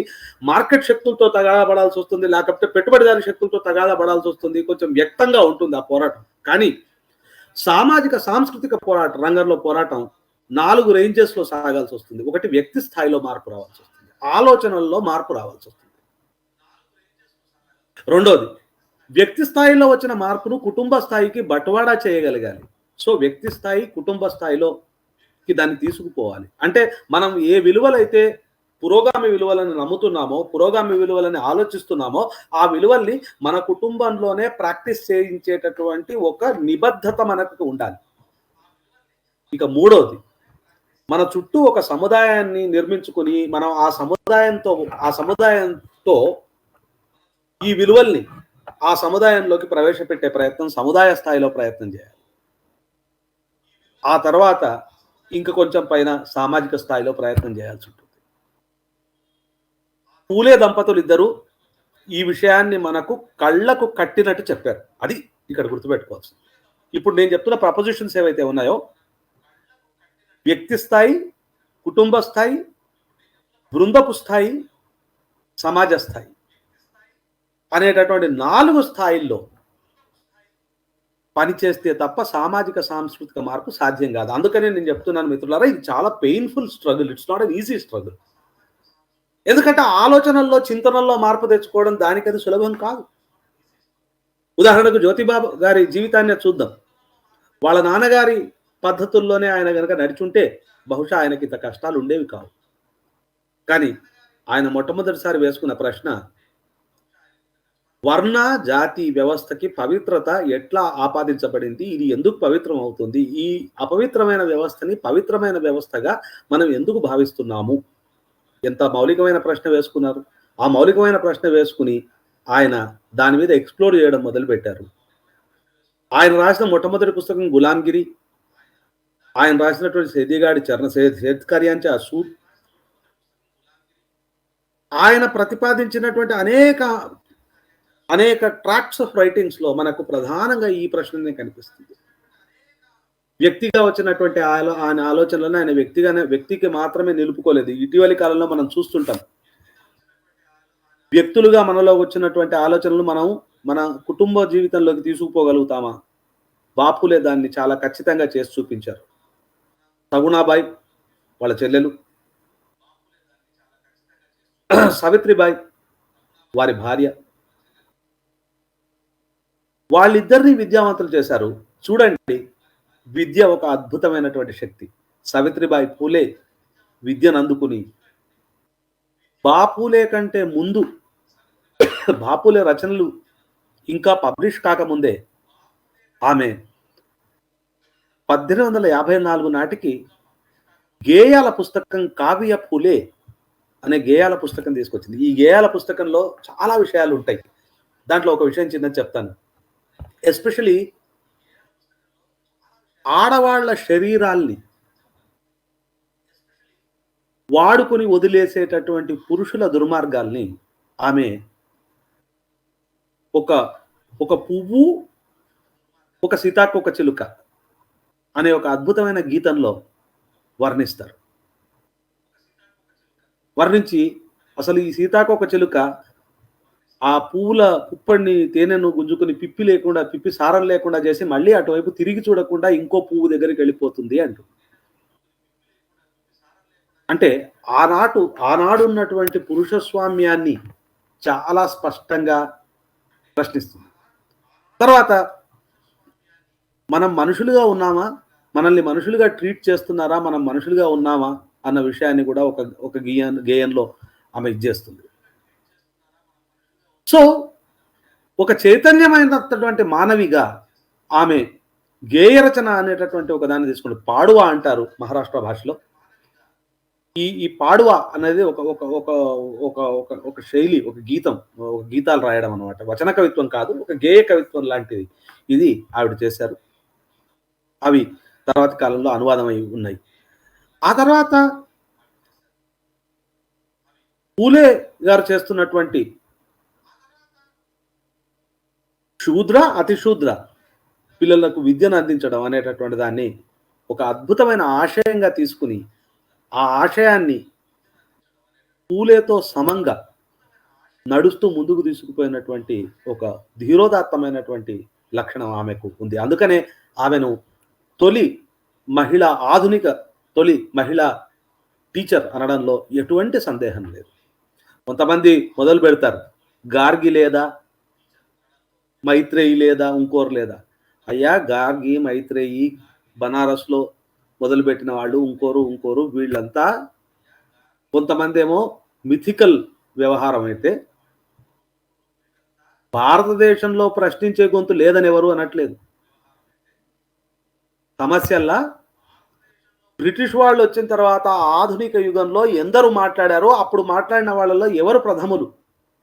మార్కెట్ శక్తులతో తగాదా పడాల్సొస్తుంది, లేకపోతే పెట్టుబడిదారీ శక్తులతో తగాదా పడాల్సొస్తుంది. కొంచెం వ్యక్తంగా ఉంటుంది ఆ పోరాటం. కానీ సామాజిక, సాంస్కృతిక పోరాటం రంగంలో పోరాటం 4 రేంజెస్‌లో సాగాల్సొస్తుంది. ఒకటి వ్యక్తి స్థాయిలో మార్పు రావాల్సొస్తుంది. ఆలోచనల్లో మార్పు రావాల్సొస్తుంది. రెండోది వ్యక్తి స్థాయిలో వచ్చిన మార్పును కుటుంబ స్థాయికి బట్వాడా చేయగలగాలి. సో, వ్యక్తి స్థాయి, కుటుంబ స్థాయిలోకి దాన్ని తీసుకుపోవాలి. అంటే మనం ఏ విలువలైతే పురోగామి విలువలను నమ్ముతున్నామో, పురోగామి విలువలని ఆలోచిస్తున్నామో, ఆ విలువల్ని మన కుటుంబంలోనే ప్రాక్టీస్ చేయించేటటువంటి ఒక నిబద్ధత మనకు ఉండాలి. ఇక మూడోది, మన చుట్టూ ఒక సముదాయాన్ని నిర్మించుకొని, మనం ఆ సముదాయంతో ఈ విలువల్ని ఆ సముదాయంలోకి ప్రవేశపెట్టే ప్రయత్నం సముదాయ స్థాయిలో ప్రయత్నం చేయాలి. ఆ తర్వాత ఇంక కొంచెం పైన సామాజిక స్థాయిలో ప్రయత్నం చేయాల్సి ఉంటుంది. పూలే దంపతులు ఇద్దరు ఈ విషయాన్ని మనకు కళ్ళకు కట్టినట్టు చెప్పారు. అది ఇక్కడ గుర్తుపెట్టుకోవాల్సింది. ఇప్పుడు నేను చెప్తున్న ప్రపోజిషన్స్ ఏవైతే ఉన్నాయో, వ్యక్తి స్థాయి, కుటుంబ స్థాయి, బృందపు స్థాయి, సమాజ స్థాయి అనేటటువంటి 4 స్థాయిల్లో పనిచేస్తే తప్ప సామాజిక సాంస్కృతిక మార్పు సాధ్యం కాదు. అందుకనే నేను చెప్తున్నాను మిత్రులారా, ఇది చాలా painful struggle. It's not an easy struggle. ఎందుకంటే ఆలోచనల్లో, చింతనల్లో మార్పు తెచ్చుకోవడం దానికది సులభం కాదు. ఉదాహరణకు జ్యోతిబాబు గారి జీవితాన్నే చూద్దాం. వాళ్ళ నాన్నగారి పద్ధతుల్లోనే ఆయన గనక నడిచుంటే బహుశా ఆయనకి ఇంత కష్టాలు ఉండేవి కావు. కానీ ఆయన మొట్టమొదటిసారి వేసుకున్న ప్రశ్న, వర్ణ జాతి వ్యవస్థకి పవిత్రత ఎట్లా ఆపాదించబడింది, ఇది ఎందుకు పవిత్రం అవుతుంది, ఈ అపవిత్రమైన వ్యవస్థని పవిత్రమైన వ్యవస్థగా మనం ఎందుకు భావిస్తున్నాము? ఎంత మౌలికమైన ప్రశ్న వేసుకున్నారు. ఆ మౌలికమైన ప్రశ్న వేసుకుని ఆయన దాని మీద ఎక్స్‌ప్లోర్ చేయడం మొదలుపెట్టారు. ఆయన రాసిన మొట్టమొదటి పుస్తకం గులాంగిరి. ఆయన రాసినటువంటి సేదిగాడి చరణ సేత్కర్యాంచ సూట్. ఆయన ప్రతిపాదించినటువంటి అనేక ట్రాక్ట్స్ ఆఫ్ రైటింగ్స్‌లో మనకు ప్రధానంగా ఈ ప్రశ్ననే కనిపిస్తుంది. వ్యక్తిగా వచ్చినటువంటి ఆయన ఆలోచనలను ఆయన వ్యక్తికి మాత్రమే నిలుపుకోలేదు. ఇటీవలి కాలంలో మనం చూస్తుంటాం. వ్యక్తులుగా మనలో వచ్చినటువంటి ఆలోచనలు మనం మన కుటుంబ జీవితంలోకి తీసుకుపోగలుగుతామా? బాపులే దాన్ని చాలా ఖచ్చితంగా చేసి చూపించారు. సగుణాబాయి వాళ్ళ చెల్లెలు, సావిత్రిబాయి వారి భార్య, వాళ్ళిద్దరిని విద్యావంతులు చేశారు. చూడండి, విద్య ఒక అద్భుతమైనటువంటి శక్తి. సావిత్రిబాయి పూలే విద్యను అందుకుని బాపులే కంటే ముందు, బాపులే రచనలు ఇంకా పబ్లిష్ కాకముందే ఆమె 1854 నాటికి గేయాల పుస్తకం కావ్య పూలే అనే గేయాల పుస్తకం తీసుకొచ్చింది. ఈ గేయాల పుస్తకంలో చాలా విషయాలు ఉంటాయి. దాంట్లో ఒక విషయం చిన్నది చెప్తాను. ఎస్పెషలీ ఆడవాళ్ల శరీరాల్ని వాడుకొని వదిలేసేటటువంటి పురుషుల దుర్మార్గాల్ని ఆమె ఒక పువ్వు, ఒక సీతాకోక చిలుక అనే ఒక అద్భుతమైన గీతంలో వర్ణిస్తారు. వర్ణించి అసలు ఈ సీతాకోక చిలుక ఆ పువ్వుల పుప్పడిని, తేనెను గుంజుకుని పిప్పి సారం లేకుండా చేసి మళ్ళీ అటువైపు తిరిగి చూడకుండా ఇంకో పువ్వు దగ్గరికి వెళ్ళిపోతుంది అంటూ. అంటే ఆనాడు ఉన్నటువంటి పురుషస్వామ్యాన్ని చాలా స్పష్టంగా ప్రశ్నిస్తుంది. తర్వాత మనం మనుషులుగా ఉన్నామా, మనల్ని మనుషులుగా ట్రీట్ చేస్తున్నారా, మనం మనుషులుగా ఉన్నామా అన్న విషయాన్ని కూడా ఒక గేయంలో ఆమె ఇచ్చేస్తుంది. సో, ఒక చైతన్యమైనటువంటి మానవిగా ఆమె గేయ రచన అనేటటువంటి ఒక దాన్ని తీసుకుంటే, పాడువా అంటారు మహారాష్ట్ర భాషలో. ఈ పాడువా అనేది ఒక శైలి, ఒక గీతం, ఒక గీతాలు రాయడం అనమాట. వచన కవిత్వం కాదు, ఒక గేయ కవిత్వం లాంటిది. ఇది ఆవిడ చేశారు. అవి తర్వాతి కాలంలో అనువాదమై ఉన్నాయి. ఆ తర్వాత పూలే గారు చేస్తున్నటువంటి శూద్ర, అతిశూద్ర పిల్లలకు విద్యను అందించడం అనేటటువంటి దాన్ని ఒక అద్భుతమైన ఆశయంగా తీసుకుని, ఆ ఆశయాన్ని పూలేతో సమంగా నడుస్తూ ముందుకు తీసుకుపోయినటువంటి ఒక ధీరోదాత్తమైనటువంటి లక్షణం ఆమెకు ఉంది. అందుకనే ఆమెను తొలి మహిళా ఆధునిక తొలి మహిళా టీచర్ అనడంలో ఎటువంటి సందేహం లేదు. కొంతమంది మొదలుపెడతారు. గార్గి లేదా, మైత్రేయి లేదా, ఇంకోరు లేదా. అయ్యా గార్గి, మైత్రేయి బనారస్‌లో మొదలుపెట్టిన వాళ్ళు ఇంకోరు వీళ్ళంతా కొంతమందేమో మిథికల్ వ్యవహారం అయితే, భారతదేశంలో ప్రశ్నించే గొంతు లేదని ఎవరు అనట్లేదు. సమస్యల్లా బ్రిటిష్ వాళ్ళొచ్చిన తర్వాత ఆధునిక యుగంలో ఎందరు మాట్లాడారో, అప్పుడు మాట్లాడిన వాళ్ళలో ఎవరు ప్రథములు.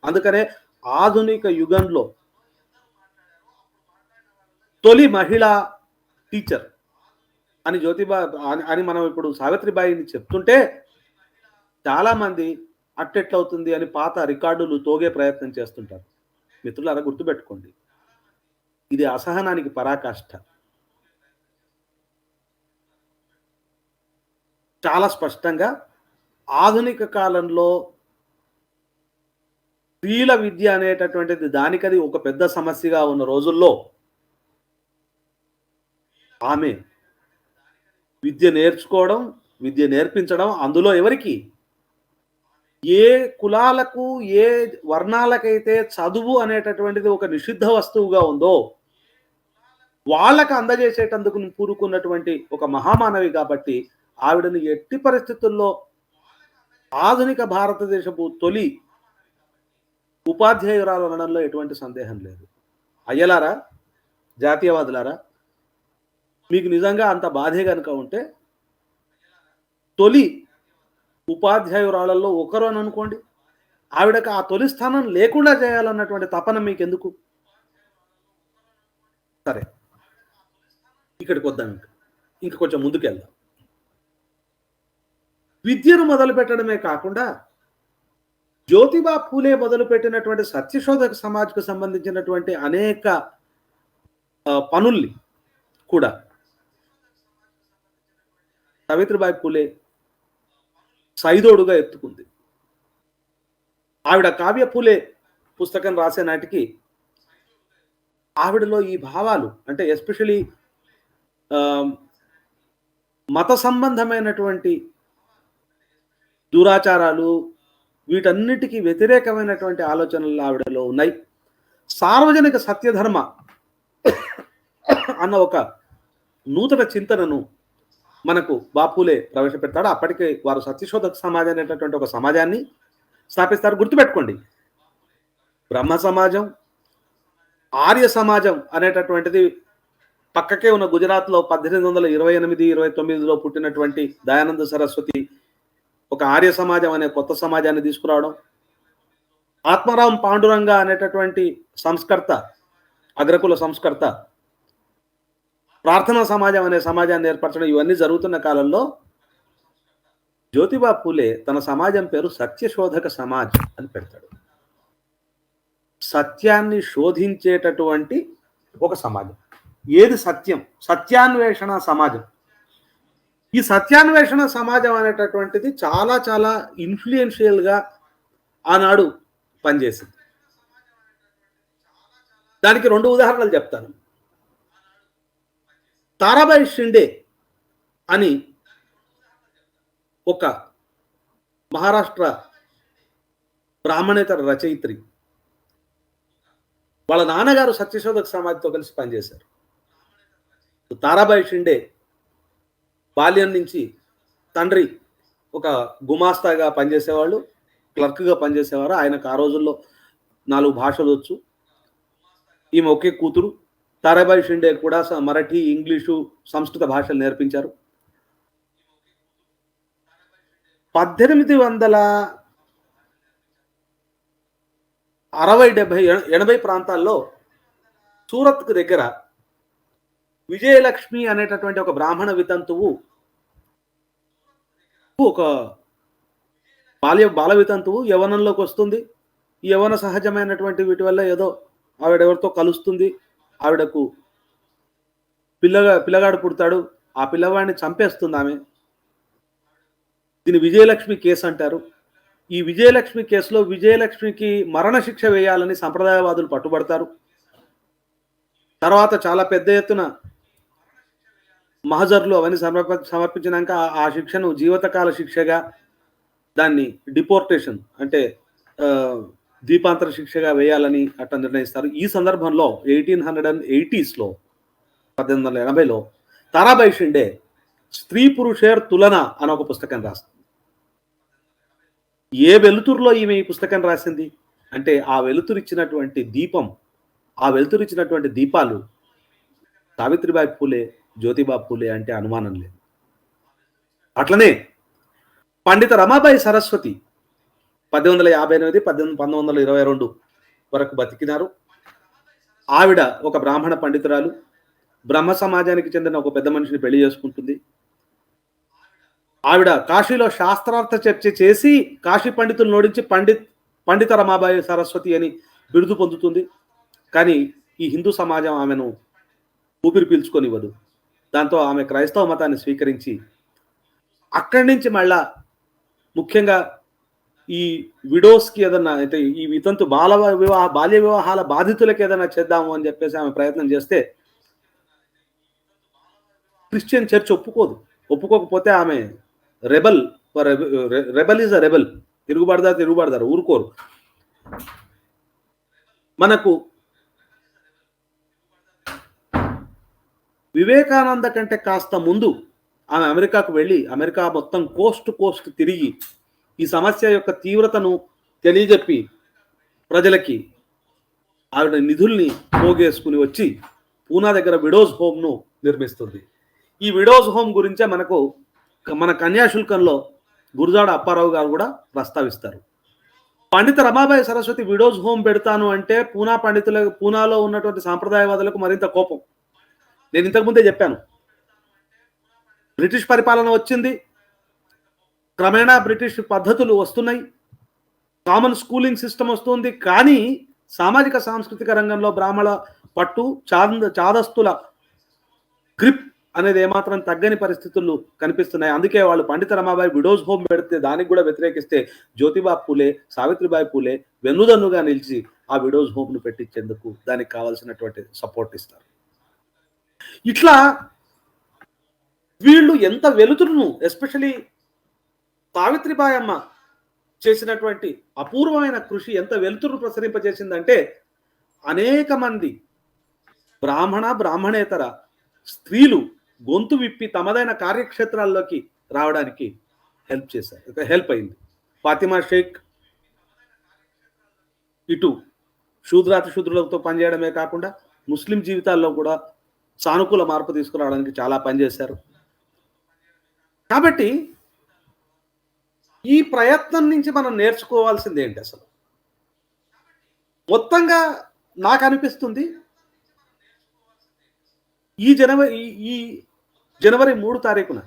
అందుకనే ఆధునిక యుగంలో తొలి మహిళా టీచర్ అని జ్యోతిబా అని మనం ఇప్పుడు సావిత్రిబాయిని చెప్తుంటే చాలామంది అట్టెట్లవుతుంది అని పాత రికార్డులు తోగే ప్రయత్నం చేస్తుంటారు. మిత్రులారా గుర్తుపెట్టుకోండి. ఇది అసహనానికి పరాకాష్ఠ. చాలా స్పష్టంగా ఆధునిక కాలంలో స్త్రీల విద్య అనేటటువంటిది దానికది ఒక పెద్ద సమస్యగా ఉన్న రోజుల్లో ఆమె విద్య నేర్చుకోవడం, విద్య నేర్పించడం, అందులో ఎవరికి? ఏ కులాలకు, ఏ వర్ణాలకైతే చదువు అనేటటువంటిది ఒక నిషిద్ధ వస్తువుగా ఉందో, వాళ్ళకు అందజేసేటందుకు పూనుకున్నటువంటి ఒక మహామానవి కాబట్టి, ఆవిడని ఎట్టి పరిస్థితుల్లో ఆధునిక భారతదేశపు తొలి ఉపాధ్యాయురాలు అనడంలో ఎటువంటి సందేహం లేదు. అయ్యలారా, జాతీయవాదులారా, మీకు నిజంగా అంత బాధే గనుక ఉంటే తొలి ఉపాధ్యాయురాలలో ఒకరు అని అనుకోండి. ఆవిడకు ఆ తొలి స్థానం లేకుండా చేయాలన్నటువంటి తపన మీకెందుకు? సరే, ఇక్కడికొద్దాం. ఇంక కొంచెం ముందుకెళ్దాం. విద్యను మొదలుపెట్టడమే కాకుండా జ్యోతిబా ఫూలే మొదలుపెట్టినటువంటి సత్యశోధక సమాజ్‌కు సంబంధించినటువంటి అనేక పనుల్ని కూడా సావిత్రిబాయి ఫూలే సైదోడుగా ఎత్తుకుంది. ఆవిడ కావ్య ఫూలే పుస్తకం రాసే నాటికి ఆవిడలో ఈ భావాలు అంటే ఎస్పెషల్లీ మత సంబంధమైనటువంటి దురాచారాలు వీటన్నిటికీ వ్యతిరేకమైనటువంటి ఆలోచనలు ఆవిడలో ఉన్నాయి. సార్వజనిక సత్యధర్మ అన్న ఒక నూతన చింతనను మనకు బాపులే ప్రవేశపెడతాడు. అప్పటికే వారు సత్యశోధక సమాజం అనేటటువంటి ఒక సమాజాన్ని స్థాపిస్తారు. గుర్తుపెట్టుకోండి, బ్రహ్మ సమాజం, ఆర్య సమాజం అనేటటువంటిది పక్కకే ఉన్న గుజరాత్లో 1828-29లో పుట్టినటువంటి దయానంద సరస్వతి ఒక ఆర్య సమాజం అనే కొత్త సమాజాన్ని తీసుకురావడం, ఆత్మారాం పాండురంగ అనేటటువంటి సంస్కర్త, అగ్రకుల సంస్కర్త ప్రార్థనా సమాజం అనే సమాజాన్ని ఏర్పరచడం, ఇవన్నీ జరుగుతున్న కాలంలో జ్యోతిబా ఫూలే తన సమాజం పేరు సత్యశోధక సమాజ్ అని పెడతాడు. సత్యాన్ని శోధించేటటువంటి ఒక సమాజం. ఏది సత్యం? సత్యాన్వేషణ సమాజం. ఈ సత్యాన్వేషణ సమాజం అనేటటువంటిది చాలా చాలా ఇన్ఫ్లుయెన్షియల్గా ఆనాడు పనిచేసింది. దానికి 2 ఉదాహరణలు చెప్తాను. తారాబాయి షిండే అని ఒక మహారాష్ట్ర బ్రాహ్మణేతర రచయిత్రి, వాళ్ళ నాన్నగారు సత్యశోధక సమాజ్‌తో కలిసి పనిచేశారు. తారాబాయి షిండే బాల్యం నుంచి తండ్రి ఒక గుమాస్తాగా పనిచేసేవాళ్ళు, క్లర్క్‌గా పనిచేసేవారు. ఆయనకు ఆ రోజుల్లో 4 భాషలు వచ్చు. ఈమె ఒకే కూతురు. తారాబాయి షిండే కూడా మరాఠీ, ఇంగ్లీషు, సంస్కృత భాషలు నేర్పించారు. 1860-70-80 ప్రాంతాల్లో సూరత్‌కు దగ్గర విజయలక్ష్మి అనేటటువంటి ఒక బ్రాహ్మణ వితంతువు ఒక బాల వితంతువు యవ్వనంలోకి వస్తుంది. ఈ యవ్వన సహజమైనటువంటి వీటి వల్ల ఏదో ఆవిడ ఎవరితో కలుస్తుంది. ఆవిడకు పిల్లగాడు పుడతాడు. ఆ పిల్లవాడిని చంపేస్తుంది ఆమె. దీన్ని విజయలక్ష్మి కేసు అంటారు. ఈ విజయలక్ష్మి కేసులో విజయలక్ష్మికి మరణశిక్ష వేయాలని సంప్రదాయవాదులు పట్టుబడతారు. తర్వాత చాలా పెద్ద ఎత్తున మహజర్లు అవన్నీ సమర్పించినాక ఆ శిక్షను జీవితకాల శిక్షగా, దాన్ని డిపోర్టేషన్ అంటే ద్వీపాంతర శిక్షగా వేయాలని అట్లా నిర్ణయిస్తారు. ఈ సందర్భంలో 1880స్లో 1880లో తారాబాయి షిండే స్త్రీ పురుషేర్ తులన అని ఒక పుస్తకం రాస్తుంది. ఏ వెలుతురులో ఈమె ఈ పుస్తకం రాసింది అంటే, ఆ వెలుతురిచ్చినటువంటి దీపాలు సావిత్రిబాయి పూలే, జ్యోతిబా పూలే అంటే అనుమానం లేదు. అట్లనే పండిత రమాబాయి సరస్వతి 1858 1922 వరకు బతికినారు. ఆవిడ ఒక బ్రాహ్మణ పండితురాలు. బ్రహ్మ సమాజానికి చెందిన ఒక పెద్ద మనిషిని పెళ్లి చేసుకుంటుంది. ఆవిడ కాశీలో శాస్త్రార్థ చర్చ చేసి కాశీ పండితులను ఓడించి పండిత రమాబాయి సరస్వతి అని బిరుదు పొందుతుంది. కానీ ఈ హిందూ సమాజం ఆమెను ఊపిరి పీల్చుకొనివ్వదు. దాంతో ఆమె క్రైస్తవ మతాన్ని స్వీకరించి అక్కడి నుంచి మళ్ళా ముఖ్యంగా ఈ విడోస్కి ఏదన్నా అంటే ఈ వితంతు బాల్య వివాహాల బాధితులకు ఏదైనా చేద్దాము అని చెప్పేసి ఆమె ప్రయత్నం చేస్తే క్రిస్టియన్ చర్చ్ ఒప్పుకోకపోతే ఆమె రెబల్ ఈజ్ అ రెబల్, తిరుగుబడదారు ఊరుకోరు. మనకు వివేకానంద కంటే కాస్త ముందు ఆమె అమెరికాకు వెళ్ళి అమెరికా మొత్తం కోస్ట్ తిరిగి ఈ సమస్య యొక్క తీవ్రతను తెలియజెప్పి ప్రజలకి ఆవిడ నిధుల్ని పోగేసుకుని వచ్చి పూనా దగ్గర విడోస్ హోమ్ను నిర్మిస్తుంది. ఈ విడోస్ హోమ్ గురించే మన కన్యాశుల్కంలో గురజాడ అప్పారావు గారు కూడా ప్రస్తావిస్తారు. పండిత రమాబాయి సరస్వతి విడోస్ హోమ్ పెడతాను అంటే పూనాలో ఉన్నటువంటి సాంప్రదాయవాదులకు మరింత కోపం. నేను ఇంతకుముందే చెప్పాను, బ్రిటిష్ పరిపాలన వచ్చింది, క్రమేణా బ్రిటిష్ పద్ధతులు వస్తున్నాయి, కామన్ స్కూలింగ్ సిస్టమ్ వస్తుంది. కానీ సామాజిక సాంస్కృతిక రంగంలో బ్రాహ్మణ పట్టు చాదస్తుల గ్రిప్ అనేది ఏమాత్రం తగ్గని పరిస్థితులు కనిపిస్తున్నాయి. అందుకే వాళ్ళు పండిత రమాబాయి విడోస్ హోమ్ పెడితే దానికి కూడా వ్యతిరేకిస్తే జ్యోతిబా పూలే, సావిత్రిబాయి పూలే వెన్నుదన్నుగా నిలిచి ఆ విడోస్ హోమ్ను పెట్టించేందుకు దానికి కావాల్సినటువంటి సపోర్ట్ ఇస్తారు. ఇట్లా వీళ్ళు ఎంత వెలుతురును, ఎస్పెషలీ సావిత్రిబాయి అమ్మ చేసినటువంటి అపూర్వమైన కృషి ఎంత వెలుతురు ప్రసరింపజేసిందంటే అనేక మంది బ్రాహ్మణేతర స్త్రీలు గొంతు విప్పి తమదైన కార్యక్షేత్రాల్లోకి రావడానికి హెల్ప్ అయింది. ఫాతిమా షేక్ ఇటు శూద్రాతి శూద్రులతో పనిచేయడమే కాకుండా ముస్లిం జీవితాల్లో కూడా సానుకూల మార్పు తీసుకురావడానికి చాలా పనిచేశారు. కాబట్టి ఈ ప్రయత్నం నుంచి మనం నేర్చుకోవాల్సింది ఏంటి? అసలు మొత్తంగా నాకు అనిపిస్తుంది ఈ జనవరి 3 తారీఖున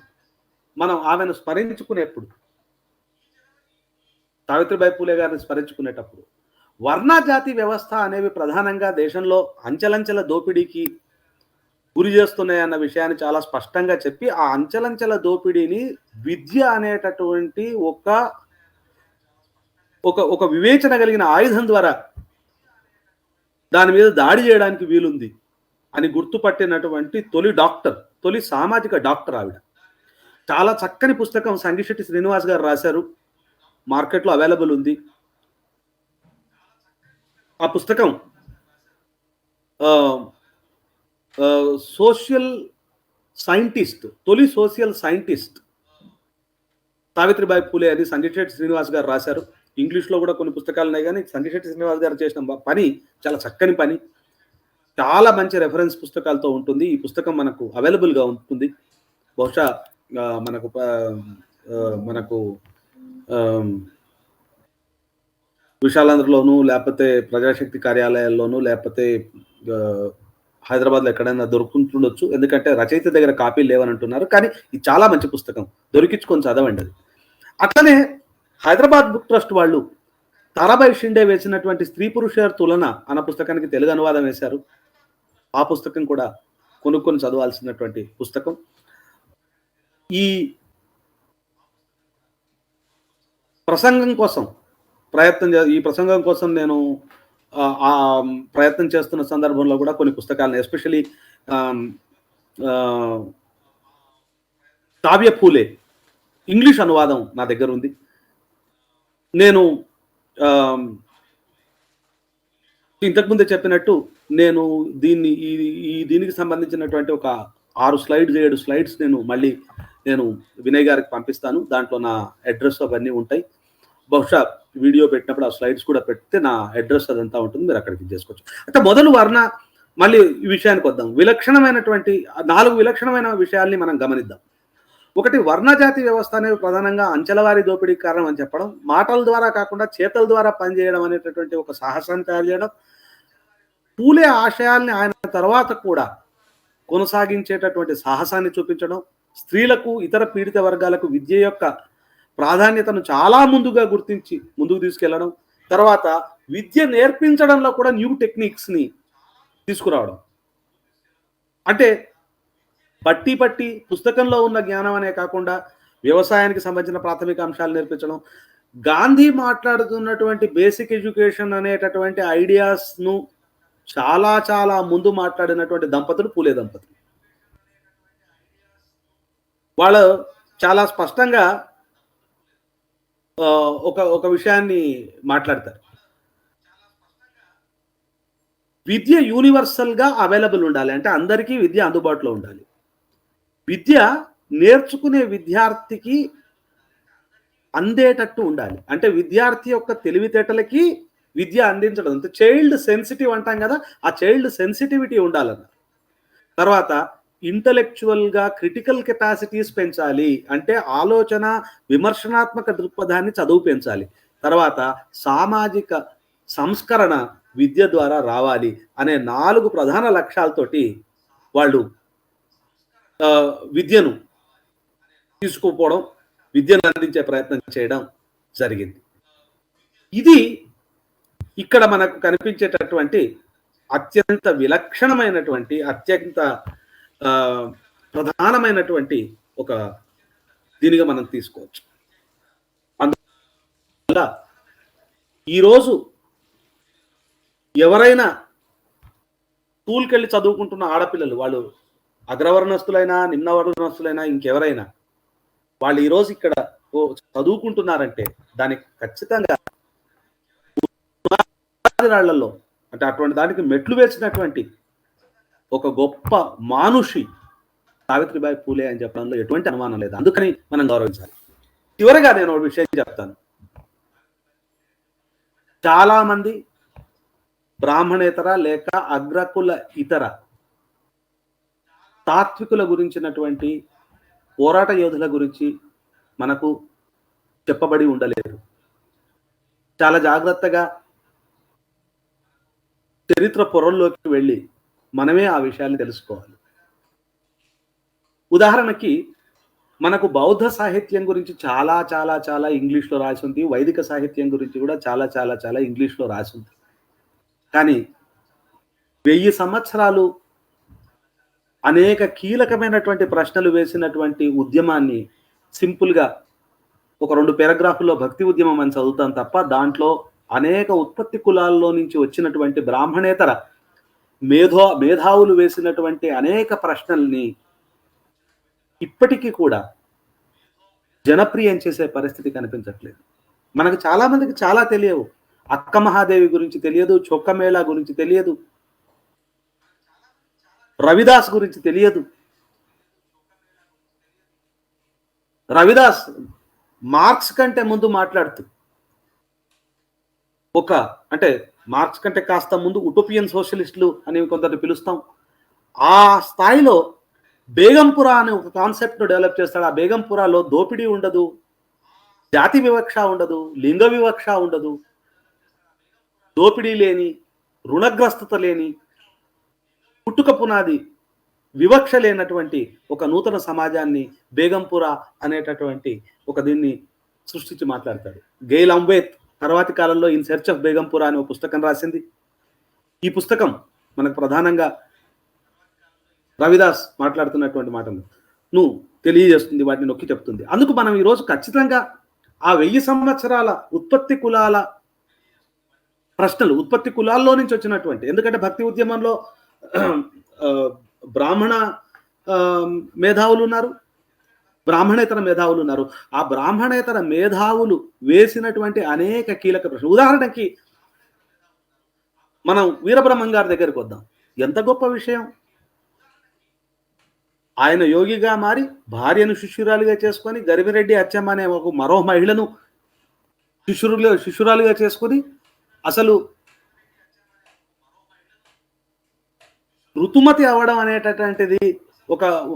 మనం ఆమెను స్మరించుకునేప్పుడు, సావిత్రిబాయి పూలే గారిని స్మరించుకునేటప్పుడు వర్ణజాతి వ్యవస్థ అనేవి ప్రధానంగా దేశంలో అంచెలంచెల దోపిడీకి గురి చేస్తున్నాయన్న విషయాన్ని చాలా స్పష్టంగా చెప్పి, ఆ అంచెలంచెల దోపిడీని విద్య అనేటటువంటి ఒక వివేచన కలిగిన ఆయుధం ద్వారా దాని మీద దాడి చేయడానికి వీలుంది అని గుర్తుపట్టినటువంటి తొలి సామాజిక డాక్టర్ ఆవిడ. చాలా చక్కని పుస్తకం సంగిశెట్టి శ్రీనివాస్ గారు రాశారు, మార్కెట్లో అవైలబుల్ ఉంది. ఆ పుస్తకం తొలి సోషల్ సైంటిస్ట్ సావిత్రిబాయి పూలే అని సంగిశెట్టి శ్రీనివాస్ గారు రాశారు. ఇంగ్లీష్లో కూడా కొన్ని పుస్తకాలు ఉన్నాయి, కానీ సంగిశెట్టి శ్రీనివాస్ గారు చేసిన పని చాలా చక్కని పని, చాలా మంచి రెఫరెన్స్ పుస్తకాలతో ఉంటుంది. ఈ పుస్తకం మనకు అవైలబుల్గా ఉంటుంది. బహుశా మనకు విశాలాంధ్రలోను, లేకపోతే ప్రజాశక్తి కార్యాలయాల్లోనూ, లేకపోతే హైదరాబాద్లో ఎక్కడైనా దొరుకుతుండొచ్చు. ఎందుకంటే రచయిత దగ్గర కాపీలు లేవని అంటున్నారు, కానీ ఇది చాలా మంచి పుస్తకం, దొరికించుకొని చదవండి అది. అట్లనే హైదరాబాద్ బుక్ ట్రస్ట్ వాళ్ళు తారాబాయి షిండే వేసినటువంటి స్త్రీ పురుషేర్ తులన అన్న పుస్తకానికి తెలుగు అనువాదం వేశారు. ఆ పుస్తకం కూడా కొనుక్కొని చదవాల్సినటువంటి పుస్తకం. ఈ ప్రసంగం కోసం ఈ ప్రసంగం కోసం నేను ప్రయత్నం చేస్తున్న సందర్భంలో కూడా కొన్ని పుస్తకాలను ఎస్పెషల్లీ కావ్య పూలే ఇంగ్లీష్ అనువాదం నా దగ్గర ఉంది. నేను ఇంతకుముందే చెప్పినట్టు నేను దీనికి సంబంధించినటువంటి ఒక 6 స్లైడ్స్ 7 స్లైడ్స్ నేను వినయ్ గారికి పంపిస్తాను. దాంట్లో నా అడ్రస్ అవన్నీ ఉంటాయి. బహుశా వీడియో పెట్టినప్పుడు ఆ స్లైడ్స్ కూడా పెడితే నా అడ్రస్ అదంతా ఉంటుంది, మీరు అక్కడికి చేసుకోవచ్చు. అయితే మొదలు మళ్ళీ ఈ విషయానికి వద్దాం. 4 విలక్షణమైన విషయాల్ని మనం గమనిద్దాం. ఒకటి, వర్ణజాతి వ్యవస్థ అనేది ప్రధానంగా అంచెలవారి దోపిడీకి కారణం అని చెప్పడం, మాటల ద్వారా కాకుండా చేతల ద్వారా పనిచేయడం అనేటటువంటి ఒక సాహసాన్ని తయారు చేయడం, పూలే ఆశయాల్ని ఆయన తర్వాత కూడా కొనసాగించేటటువంటి సాహసాన్ని చూపించడం, స్త్రీలకు ఇతర పీడిత వర్గాలకు విద్య యొక్క ప్రాధాన్యతను చాలా ముందుగా గుర్తించి ముందుకు తీసుకెళ్లడం, తర్వాత విద్య నేర్పించడంలో కూడా న్యూ టెక్నిక్స్ని తీసుకురావడం. అంటే పట్టి పుస్తకంలో ఉన్న జ్ఞానం అనే కాకుండా వ్యవసాయానికి సంబంధించిన ప్రాథమిక అంశాలు నేర్పించడం, గాంధీ మాట్లాడుతున్నటువంటి బేసిక్ ఎడ్యుకేషన్ అనేటటువంటి ఐడియాస్ను చాలా ముందు మాట్లాడినటువంటి దంపతులు పూలే దంపతులు. వాళ్ళు చాలా స్పష్టంగా ఒక విషయాన్ని మాట్లాడతారు. విద్య యూనివర్సల్గా అవైలబుల్ ఉండాలి, అంటే అందరికీ విద్య అందుబాటులో ఉండాలి. విద్య నేర్చుకునే విద్యార్థికి అందేటట్టు ఉండాలి, అంటే విద్యార్థి యొక్క తెలివితేటలకి విద్య అందించడం. అంటే చైల్డ్ సెన్సిటివ్ అంటాం కదా, ఆ చైల్డ్ సెన్సిటివిటీ ఉండాలన్న. తర్వాత ఇంటలెక్చువల్గా క్రిటికల్ కెపాసిటీస్ పెంచాలి, అంటే ఆలోచన విమర్శనాత్మక దృక్పథాన్ని చదువు పెంచాలి. తర్వాత సామాజిక సంస్కరణ విద్య ద్వారా రావాలి అనే 4 ప్రధాన లక్ష్యాలతోటి వాళ్ళు విద్యను తీసుకుపోవడం, విద్యను అందించే ప్రయత్నం చేయడం జరిగింది. ఇది ఇక్కడ మనకు కనిపించేటటువంటి అత్యంత విలక్షణమైనటువంటి, అత్యంత ప్రధానమైనటువంటి ఒక దీనిగా మనం తీసుకోవచ్చు. అందువల్ల ఈరోజు ఎవరైనా స్కూల్కి వెళ్ళి చదువుకుంటున్న ఆడపిల్లలు, వాళ్ళు అగ్రవర్ణస్తులైనా నిమ్నవర్ణస్తులైనా ఇంకెవరైనా, వాళ్ళు ఈరోజు ఇక్కడ చదువుకుంటున్నారంటే దానికి ఖచ్చితంగా రాళ్లలో, అంటే అటువంటి దానికి మెట్లు వేసినటువంటి ఒక గొప్ప మానుషి సావిత్రిబాయి పూలే అని చెప్పడంలో ఎటువంటి అనుమానం లేదు. అందుకని మనం గౌరవించాలి. చివరిగా నేను ఒక విషయం చెప్తాను. చాలా మంది బ్రాహ్మణేతర లేక అగ్రకుల ఇతర తాత్వికుల గురించినటువంటి పోరాట యోధుల గురించి మనకు చెప్పబడి ఉండలేదు. చాలా జాగ్రత్తగా చరిత్ర పొరల్లోకి వెళ్ళి మనమే ఆ విషయాన్ని తెలుసుకోవాలి. ఉదాహరణకి మనకు బౌద్ధ సాహిత్యం గురించి చాలా ఇంగ్లీష్లో రాసి ఉంది, వైదిక సాహిత్యం గురించి కూడా చాలా ఇంగ్లీష్లో రాసి ఉంది. కానీ 1000 సంవత్సరాలు అనేక కీలకమైనటువంటి ప్రశ్నలు వేసినటువంటి ఉద్యమాన్ని సింపుల్గా ఒక 2 పారాగ్రాఫుల్లో భక్తి ఉద్యమం అని చదువుతాం తప్ప, దాంట్లో అనేక ఉత్పత్తి కులాల్లో నుంచి వచ్చినటువంటి బ్రాహ్మణేతర మేధావులు వేసినటువంటి అనేక ప్రశ్నల్ని ఇప్పటికీ కూడా జనప్రియం చేసే పరిస్థితి కనిపించట్లేదు. మనకు చాలా మందికి చాలా తెలియవు. అక్క మహాదేవి గురించి తెలియదు, చొక్కమేళా గురించి తెలియదు, రవిదాస్ గురించి తెలియదు. రవిదాస్ మార్క్స్ కంటే ముందు మాట్లాడుతూ అంటే మార్క్స్ కంటే కాస్త ముందు ఉటోపియన్ సోషలిస్టులు అని కొందరిని పిలుస్తాం. ఆ స్థాయిలో బేగంపురా అనే ఒక కాన్సెప్ట్ను డెవలప్ చేస్తాడు. ఆ బేగంపురాలో దోపిడీ ఉండదు, జాతి వివక్ష ఉండదు, లింగ వివక్ష ఉండదు, దోపిడీ లేని, రుణగ్రస్తత లేని, పుట్టుక పునాది వివక్ష లేనటువంటి ఒక నూతన సమాజాన్ని బేగంపురా అనేటటువంటి ఒక దీన్ని సృష్టించి మాట్లాడతాడు. గెయిల్ అంబేత్ తర్వాతి కాలంలో ఇన్ సెర్చ్ ఆఫ్ బేగంపురా అనే ఒక పుస్తకం రాసింది. ఈ పుస్తకం మనకు ప్రధానంగా రవిదాస్ మాట్లాడుతున్నటువంటి మాటలు నువ్వు తెలియజేస్తుంది, వాటిని నొక్కి చెప్తుంది. అందుకు మనం ఈరోజు ఖచ్చితంగా ఆ 1000 సంవత్సరాల ఉత్పత్తి కులాల ప్రశ్నలు, ఉత్పత్తి కులాల్లో నుంచి వచ్చినటువంటి, ఎందుకంటే భక్తి ఉద్యమంలో బ్రాహ్మణ మేధావులు ఉన్నారు, బ్రాహ్మణేతర మేధావులు ఉన్నారు. ఆ బ్రాహ్మణేతర మేధావులు వేసినటువంటి అనేక కీలక ప్రశ్నలు. ఉదాహరణకి మనం వీరబ్రహ్మం గారి దగ్గరికి వద్దాం. ఎంత గొప్ప విషయం! ఆయన యోగిగా మారి భార్యను శిష్యురాలిగా చేసుకొని, గరిమిరెడ్డి అచ్చమ్మ అనే ఒక మరో మహిళను శిష్యురాలిగా చేసుకొని, అసలు ఋతుమతి అవ్వడం అనేటటువంటిది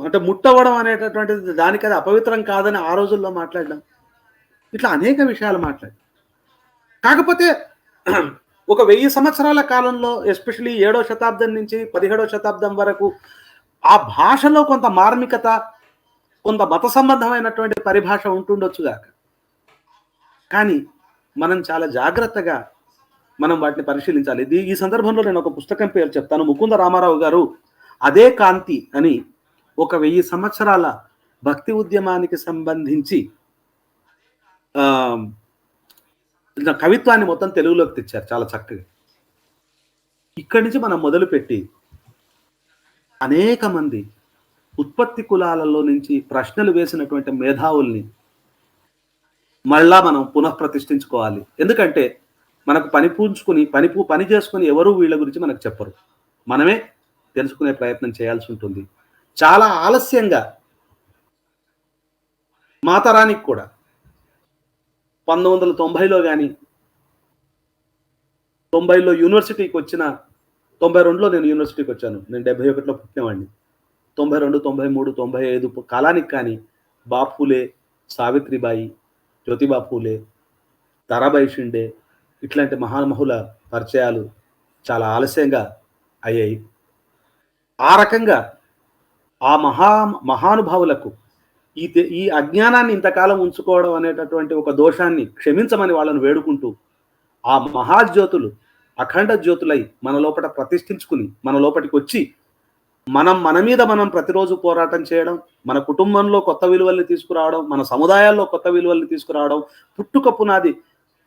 అంటే ముట్టవడం అనేటటువంటిది దానికి అది అపవిత్రం కాదని ఆ రోజుల్లో మాట్లాడడం. ఇట్లా అనేక విషయాలు మాట్లాడాం. కాకపోతే ఒక 1000 సంవత్సరాల కాలంలో, ఎస్పెషల్లీ 7వ శతాబ్దం నుంచి 17వ శతాబ్దం వరకు ఆ భాషలో కొంత మార్మికత, కొంత మత సంబంధమైనటువంటి పరిభాష ఉంటుండొచ్చుగాక. కానీ మనం చాలా జాగ్రత్తగా మనం వాటిని పరిశీలించాలి. ఈ సందర్భంలో నేను ఒక పుస్తకం పేరు చెప్తాను. ముకుంద రామారావు గారు అదే కాంతి అని ఒక 1000 సంవత్సరాల భక్తి ఉద్యమానికి సంబంధించి కవిత్వాన్ని మొత్తం తెలుగులోకి తెచ్చారు చాలా చక్కగా. ఇక్కడి నుంచి మనం మొదలుపెట్టి అనేక మంది ఉత్పత్తి కులాలలో నుంచి ప్రశ్నలు వేసినటువంటి మేధావుల్ని మళ్ళా మనం పునఃప్రతిష్ఠించుకోవాలి. ఎందుకంటే మనకు పని చేసుకుని ఎవరు వీళ్ళ గురించి మనకు చెప్పరు. మనమే తెలుసుకునే ప్రయత్నం చేయాల్సి ఉంటుంది. చాలా ఆలస్యంగా మా తరానికి కూడా 1990లో కానీ, 90లో యూనివర్సిటీకి వచ్చిన, 92లో నేను యూనివర్సిటీకి వచ్చాను. నేను 71లో పుట్టినవాడిని. 92, 93, 95 కాలానికి కానీ బాపులే, సావిత్రిబాయి, జ్యోతిబా పూలే, తారాబాయి షిండే ఇట్లాంటి మహామహుల పరిచయాలు చాలా ఆలస్యంగా అయ్యాయి. ఆ రకంగా ఆ మహానుభావులకు ఈ అజ్ఞానాన్ని ఇంతకాలం ఉంచుకోవడం అనేటటువంటి ఒక దోషాన్ని క్షమించమని వాళ్ళను వేడుకుంటూ, ఆ మహాజ్యోతులు అఖండ జ్యోతులై మన లోపల ప్రతిష్ఠించుకుని మన లోపలికి వచ్చి మన మీద మనం ప్రతిరోజు పోరాటం చేయడం, మన కుటుంబంలో కొత్త విలువల్ని తీసుకురావడం, మన సముదాయాల్లో కొత్త విలువల్ని తీసుకురావడం, పుట్టుక పునాది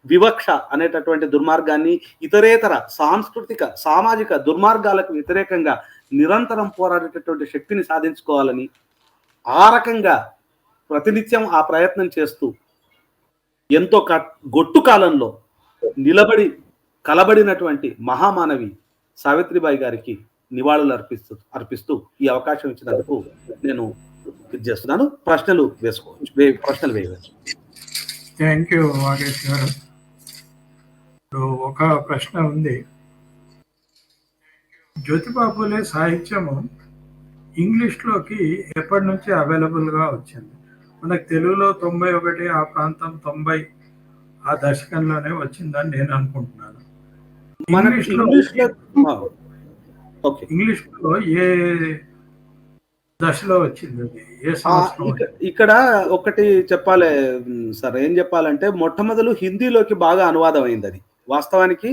వివక్ష అనేటటువంటి దుర్మార్గాన్ని, ఇతరేతర సాంస్కృతిక సామాజిక దుర్మార్గాలకు వ్యతిరేకంగా నిరంతరం పోరాడేటటువంటి శక్తిని సాధించుకోవాలని, ఆ రకంగా ప్రతినిత్యం ఆ ప్రయత్నం చేస్తూ ఎంతో గొట్టు కాలంలో నిలబడి కలబడినటువంటి మహామానవి సావిత్రిబాయి గారికి నివాళులు అర్పిస్తూ ఈ అవకాశం ఇచ్చినందుకు నేను ఇది చేస్తున్నాను. ప్రశ్నలు వేయవచ్చు. థ్యాంక్ యూ వాగేష్ గారు. ఒక ప్రశ్న ఉంది. జ్యోతిబా పూలే సాహిత్యము ఇంగ్లీష్లోకి ఎప్పటి నుంచి అవైలబుల్గా వచ్చింది? మనకు తెలుగులో 91 ఆ ప్రాంతం 90 ఆ దశకంలోనే వచ్చిందని నేను అనుకుంటున్నాను. ఇంగ్లీష్లో ఏ దశలో వచ్చింది? ఏ సంవత్సరం? ఇక్కడ ఒకటి చెప్పాలి సార్. ఏం చెప్పాలంటే మొట్టమొదలు హిందీలోకి బాగా అనువాదం అయింది. అది వాస్తవానికి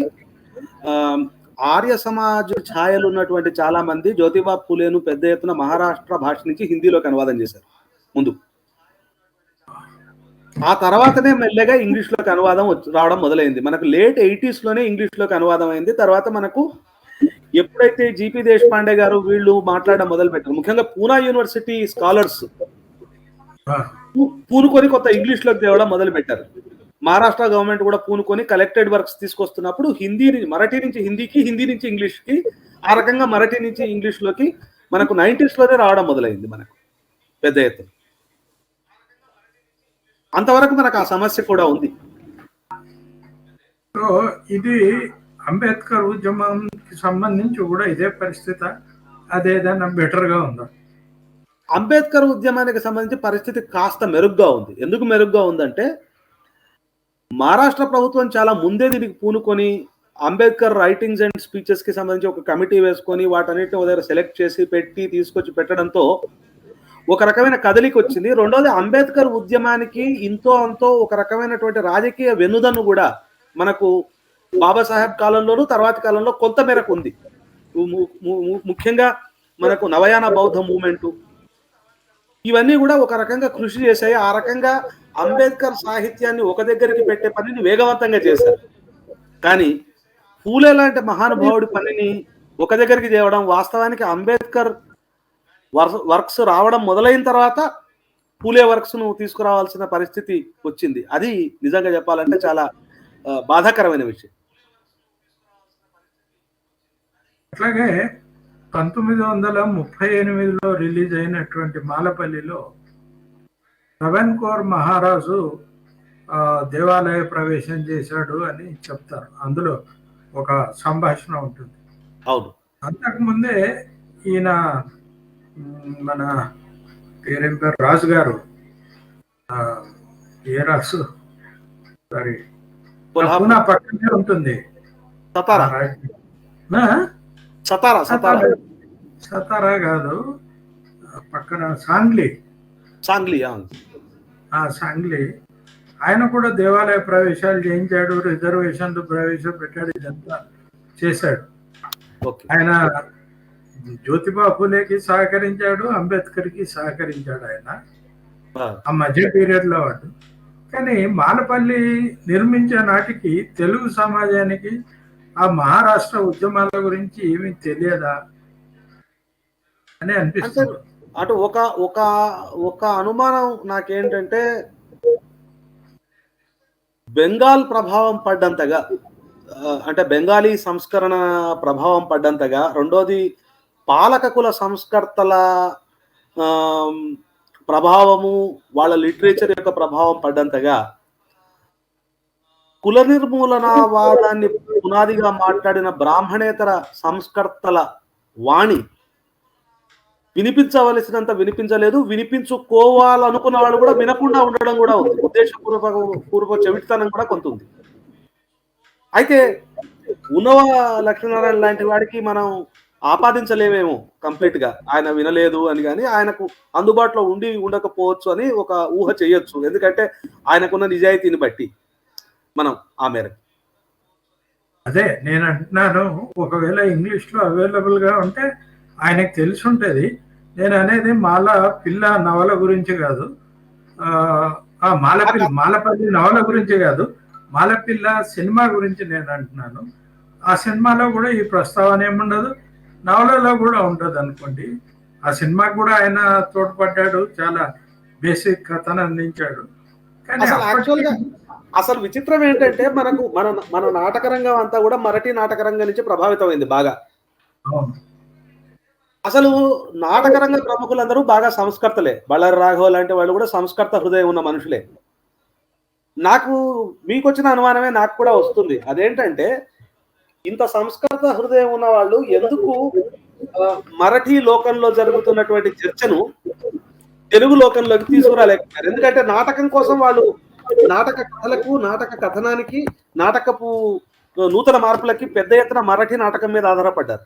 ఆర్య సమాజ ఛాయలు ఉన్నటువంటి చాలా మంది జ్యోతిబా పూలేను పెద్ద ఎత్తున మహారాష్ట్ర భాష నుంచి హిందీలోకి అనువాదం చేశారు ముందు. ఆ తర్వాతనే మెల్లగా ఇంగ్లీష్లోకి అనువాదం రావడం మొదలైంది. మనకు లేట్ 80s లోనే ఇంగ్లీష్లోకి అనువాదం అయింది. తర్వాత మనకు ఎప్పుడైతే జీపీ దేశపాండే గారు వీళ్ళు మాట్లాడడం మొదలు పెట్టారు, ముఖ్యంగా పూనా యూనివర్సిటీ స్కాలర్స్ పూనుకొని కొత్త ఇంగ్లీష్లోకి తేవడం మొదలు పెట్టారు. మహారాష్ట్ర గవర్నమెంట్ కూడా పూనుకొని కలెక్టెడ్ వర్క్స్ తీసుకొస్తున్నప్పుడు మరాఠీ నుంచి హిందీకి, హిందీ నుంచి ఇంగ్లీష్కి, ఆ రకంగా మరాఠీ నుంచి ఇంగ్లీష్లోకి మనకు 90s లోనే రావడం మొదలైంది మనకు పెద్ద ఎత్తున. అంతవరకు మనకు ఆ సమస్య కూడా ఉంది. సో ఇది అంబేద్కర్ ఉద్యమంకి సంబంధించి కూడా ఇదే పరిస్థితి, అదేదైనా బెటర్గా ఉందా? అంబేద్కర్ ఉద్యమానికి సంబంధించి పరిస్థితి కాస్త మెరుగ్గా ఉంది. ఎందుకు మెరుగ్గా ఉందంటే మహారాష్ట్ర ప్రభుత్వం చాలా ముందే దీనికి పూనుకొని అంబేద్కర్ రైటింగ్స్ అండ్ స్పీచెస్ కి సంబంధించి ఒక కమిటీ వేసుకొని వాటన్నిటిని దగ్గర సెలెక్ట్ చేసి తీసుకొచ్చి పెట్టడంతో ఒక రకమైన కదలిక వచ్చింది. రెండోది అంబేద్కర్ ఉద్యమానికి ఇంతో అంతో ఒక రకమైనటువంటి రాజకీయ వెన్నుదన్ను కూడా మనకు బాబాసాహెబ్ కాలంలోనూ తర్వాతి కాలంలో కొంత మేరకు ఉంది. ముఖ్యంగా మనకు నవయాన బౌద్ధ మూమెంటు ఇవన్నీ కూడా ఒక రకంగా కృషి చేశాయి. ఆ రకంగా అంబేద్కర్ సాహిత్యాన్ని ఒక దగ్గరికి పెట్టే పనిని వేగవంతంగా చేశారు. కానీ పూలే లాంటి మహానుభావుడి పనిని ఒక దగ్గరికి తేవడం వాస్తవానికి అంబేద్కర్ వర్క్స్ రావడం మొదలైన తర్వాత పూలే వర్క్స్ ను తీసుకురావాల్సిన పరిస్థితి వచ్చింది. అది నిజంగా చెప్పాలంటే చాలా బాధాకరమైన విషయం. అట్లాగే 1938లో రిలీజ్ అయినటువంటి మాలపల్లిలో రవెన్కోర్ మహారాజు దేవాలయ ప్రవేశం చేశాడు అని చెప్తారు. అందులో ఒక సంభాషణ ఉంటుంది. అవును. అంతకుముందే ఈయన మన పేరేం పేరు రాజు గారు, ఏ రాజు సారీ పూనా పక్కనే ఉంటుంది, సతారా కాదు, పక్కన సాంగ్లీ. ఆయన కూడా దేవాలయ ప్రవేశాలు చేయించాడు, రిజర్వేషన్లు ప్రవేశపెట్టాడు, ఇదంతా చేశాడు. ఆయన జ్యోతిబా ఫులేకి సహకరించాడు, అంబేద్కర్కి సహకరించాడు ఆయన ఆ మధ్య పీరియడ్ లో వాడు. కానీ మాలపల్లి నిర్మించే నాటికి తెలుగు సమాజానికి ఆ మహారాష్ట్ర ఉద్యమాల గురించి ఏమీ తెలియదా అని అనిపిస్తుంది. అటు ఒక అనుమానం నాకేంటంటే బెంగాల్ ప్రభావం పడ్డంతగా, అంటే బెంగాలీ సంస్కరణ ప్రభావం పడ్డంతగా, రెండోది పాలకకుల సంస్కర్తల ప్రభావము, వాళ్ళ లిటరేచర్ యొక్క ప్రభావం పడ్డంతగా కుల నిర్మూలనావాదాన్ని పునాదిగా మాట్లాడిన బ్రాహ్మణేతర సంస్కర్తల వాణి వినిపించవలసినంత వినిపించలేదు. వినిపించుకోవాలనుకున్న వాళ్ళు కూడా వినకుండా ఉండడం కూడా ఉంది. ఉద్దేశపూర్వక చెవిటితనం కూడా కొంత ఉంది. అయితే ఉన్నవ లక్ష్మీనారాయణ లాంటి వాడికి మనం ఆపాదించలేమేమో కంప్లీట్ గా ఆయన వినలేదు అని, కానీ ఆయనకు అందుబాటులో ఉండి ఉండకపోవచ్చు అని ఒక ఊహ చేయొచ్చు. ఎందుకంటే ఆయనకున్న నిజాయితీని బట్టి మనం ఆ మేరకు. అదే నేను అంటున్నాను, ఒకవేళ ఇంగ్లీష్ లో అవైలబుల్ గా ఉంటే ఆయనకు తెలిసి ఉంటది. నేను అనేది మాల పిల్ల నవల గురించి కాదు, మాలపల్లి నవల గురించి కాదు, మాలపిల్ల సినిమా గురించి నేను అంటున్నాను. ఆ సినిమాలో కూడా ఈ ప్రస్తావన ఏముండదు, నవలలో కూడా ఉండదు అనుకోండి. ఆ సినిమాకి కూడా ఆయన తోడ్పడ్డాడు, చాలా బేసిక్ కథను అందించాడు. కానీ అసలు విచిత్రం ఏంటంటే మన నాటక రంగం అంతా కూడా మరాఠీ నాటక రంగం నుంచి ప్రభావితమైంది బాగా. అసలు నాటక రంగ ప్రముఖులందరూ బాగా సంస్కర్తలే. బళ్ళారి రాఘవ లాంటి వాళ్ళు కూడా సంస్కర్త హృదయం ఉన్న మనుషులే. మీకు వచ్చిన అనుమానమే నాకు కూడా వస్తుంది. అదేంటంటే ఇంత సంస్కృత హృదయం ఉన్న వాళ్ళు ఎందుకు మరాఠీ లోకంలో జరుగుతున్నటువంటి చర్చను తెలుగు లోకంలోకి తీసుకురాలేకపోయారు? ఎందుకంటే నాటకం కోసం వాళ్ళు నాటక కథలకు, నాటక కథనానికి, నాటకపు నూతన మార్పులకి పెద్ద ఎత్తున మరాఠీ నాటకం మీద ఆధారపడ్డారు.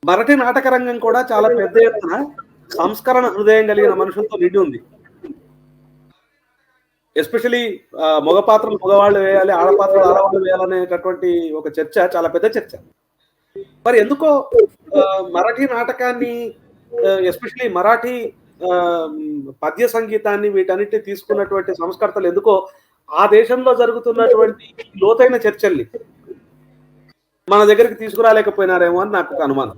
మరాఠీ నాటక రంగం కూడా చాలా పెద్ద ఎత్తున సంస్కరణ హృదయం కలిగిన మనుషులతో నిండి ఉంది. ఎస్పెషలీ మగ పాత్రలు మగవాళ్ళు వేయాలి, ఆడపాత్రలు ఆడవాళ్ళు వేయాలనేటటువంటి ఒక చర్చ, చాలా పెద్ద చర్చ. మరి ఎందుకో మరాఠీ నాటకాన్ని, ఎస్పెషలీ మరాఠీ పద్య సంగీతాన్ని, వీటన్నిటిని తీసుకున్నటువంటి సంస్కర్తలు ఎందుకో ఆ దేశంలో జరుగుతున్నటువంటి లోతైన చర్చల్ని మన దగ్గరికి తీసుకురాలేకపోయినారేమో అని నాకు ఒక అనుమానం.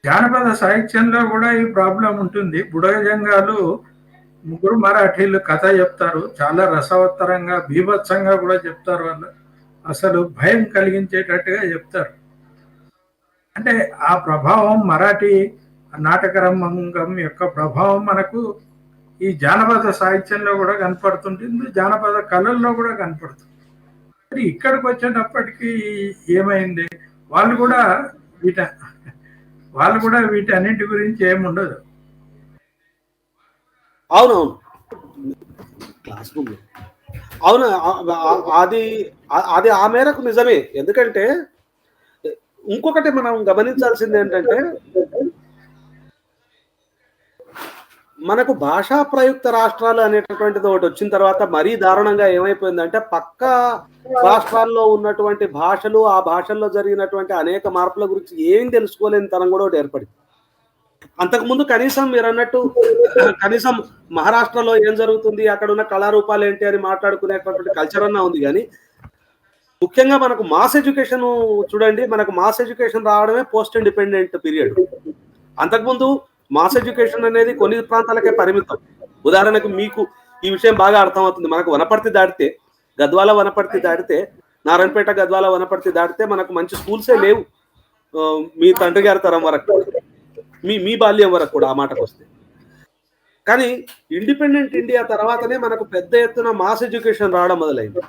జానపద సాహిత్యంలో కూడా ఈ ప్రాబ్లం ఉంటుంది. బుడగజంగాలు ముగ్గురు మరాఠీలు కథ చెప్తారు, చాలా రసవత్తరంగా, బీభత్సంగా కూడా చెప్తారు. వాళ్ళు అసలు భయం కలిగించేటట్టుగా చెప్తారు. అంటే ఆ ప్రభావం, మరాఠీ నాటక రంగం యొక్క ప్రభావం మనకు ఈ జానపద సాహిత్యంలో కూడా కనపడుతుంటుంది, జానపద కళల్లో కూడా కనపడుతుంది. మరి ఇక్కడికి వచ్చేటప్పటికి ఏమైంది, వాళ్ళు కూడా వీటన్నింటి గురించి ఏముండదు. అవునవును, క్లాస్ రూమ్ అవును, అది ఆ మేరకు నిజమే. ఎందుకంటే ఇంకొకటి మనం గమనించాల్సింది ఏంటంటే మనకు భాషా ప్రయుక్త రాష్ట్రాలు అనేటటువంటిది ఒకటి వచ్చిన తర్వాత మరీ దారుణంగా ఏమైపోయిందంటే పక్క రాష్ట్రాల్లో ఉన్నటువంటి భాషలు, ఆ భాషల్లో జరిగినటువంటి అనేక మార్పుల గురించి ఏం తెలుసుకోలేని తనం కూడా ఒకటి ఏర్పడింది. అంతకుముందు కనీసం మీరన్నట్టు కనీసం మహారాష్ట్రలో ఏం జరుగుతుంది, అక్కడ ఉన్న కళారూపాలు ఏంటి అని మాట్లాడుకునేటటువంటి కల్చర్ అన్నా ఉంది. కానీ ముఖ్యంగా మనకు మాస్ ఎడ్యుకేషన్ చూడండి, మనకు మాస్ ఎడ్యుకేషన్ రావడమే పోస్ట్ ఇండిపెండెంట్ పీరియడ్. అంతకుముందు మాస్ ఎడ్యుకేషన్ అనేది కొన్ని ప్రాంతాలకే పరిమితం. ఉదాహరణకు మీకు ఈ విషయం బాగా అర్థమవుతుంది. మనకు వనపర్తి దాటితే, గద్వాల వనపర్తి దాటితే, నారాయణపేట గద్వాల వనపర్తి దాటితే మనకు మంచి స్కూల్సే లేవు. మీ తండ్రి గారి తరం వరకు, మీ బాల్యం వరకు కూడా ఆ మాటకు వస్తే. కానీ ఇండిపెండెంట్ ఇండియా తర్వాతనే మనకు పెద్ద ఎత్తున మాస్ ఎడ్యుకేషన్ రావడం మొదలైంది.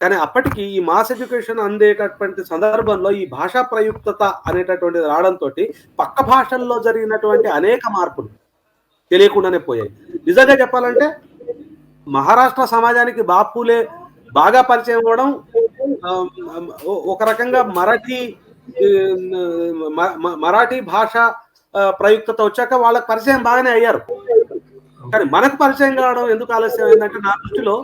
కానీ అప్పటికి ఈ మాస్ ఎడ్యుకేషన్ అందేటటువంటి సందర్భంలో ఈ భాషా ప్రయుక్తత అనేటటువంటిది రావడంతో పక్క భాషల్లో జరిగినటువంటి అనేక మార్పులు తెలియకుండానే పోయాయి. నిజంగా చెప్పాలంటే మహారాష్ట్ర సమాజానికి బాపులే బాగా పరిచయం అవ్వడం, ఒక రకంగా మరాఠీ భాష ప్రయుక్తత వచ్చాక వాళ్ళకి పరిచయం బాగానే అయ్యారు. కానీ మనకు పరిచయం కావడం ఎందుకు ఆలస్యం అయిందంటే, నా దృష్టిలో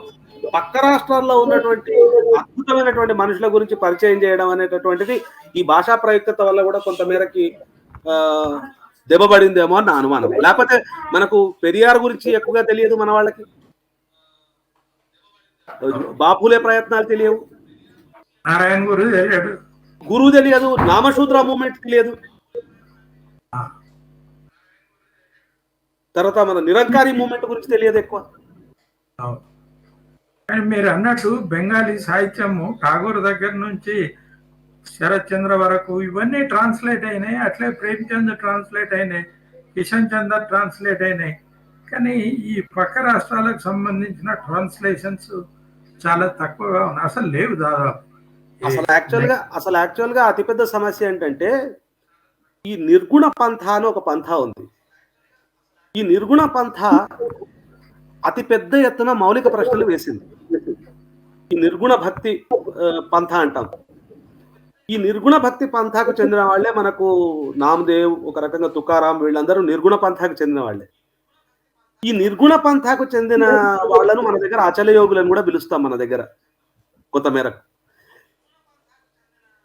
పక్క రాష్ట్రాల్లో ఉన్నటువంటి అద్భుతమైనటువంటి మనుషుల గురించి పరిచయం చేయడం అనేటటువంటిది ఈ భాషా ప్రయుక్తత వల్ల కూడా కొంతమేరకి దెబ్బపడిందేమో అని నా అనుమానం. లేకపోతే మనకు పెరియార్ గురించి ఎక్కువగా తెలియదు మన వాళ్ళకి, బాపులే ప్రయత్నాలు తెలియవు, నారాయణ గురువు తెలియదు, నామశూద్ర మూమెంట్ తెలియదు, తర్వాత మన నిరంకారి మూమెంట్ గురించి తెలియదు ఎక్కువ. కానీ మీరు అన్నట్టు బెంగాలీ సాహిత్యము ఠాగూర్ దగ్గర నుంచి శరత్ చంద్ర వరకు ఇవన్నీ ట్రాన్స్లేట్ అయినాయి. అట్లే ప్రేమ్చంద్ ట్రాన్స్లేట్ అయినాయి, కిషన్ చంద్ర ట్రాన్స్లేట్ అయినాయి. కానీ ఈ పక్క రాష్ట్రాలకు సంబంధించిన ట్రాన్స్లేషన్స్ చాలా తక్కువగా ఉన్నాయి, అసలు లేవు దాదాపు. అసలు యాక్చువల్గా అతిపెద్ద సమస్య ఏంటంటే ఈ నిర్గుణ పంథ అని ఒక పంథ ఉంది. ఈ నిర్గుణ పంథ అతి పెద్ద ఎత్తున మౌలిక ప్రశ్నలు వేసింది. ఈ నిర్గుణ భక్తి పంథ అంటాం. ఈ నిర్గుణ భక్తి పంథాకు చెందిన వాళ్లే మనకు నామదేవ్, ఒక రకంగా తుకారాం, వీళ్ళందరూ నిర్గుణ పంథాకు చెందిన వాళ్లే. ఈ నిర్గుణ పంథాకు చెందిన వాళ్లను మన దగ్గర అచల యోగులను కూడా పిలుస్తాం మన దగ్గర కొంతమేరకు.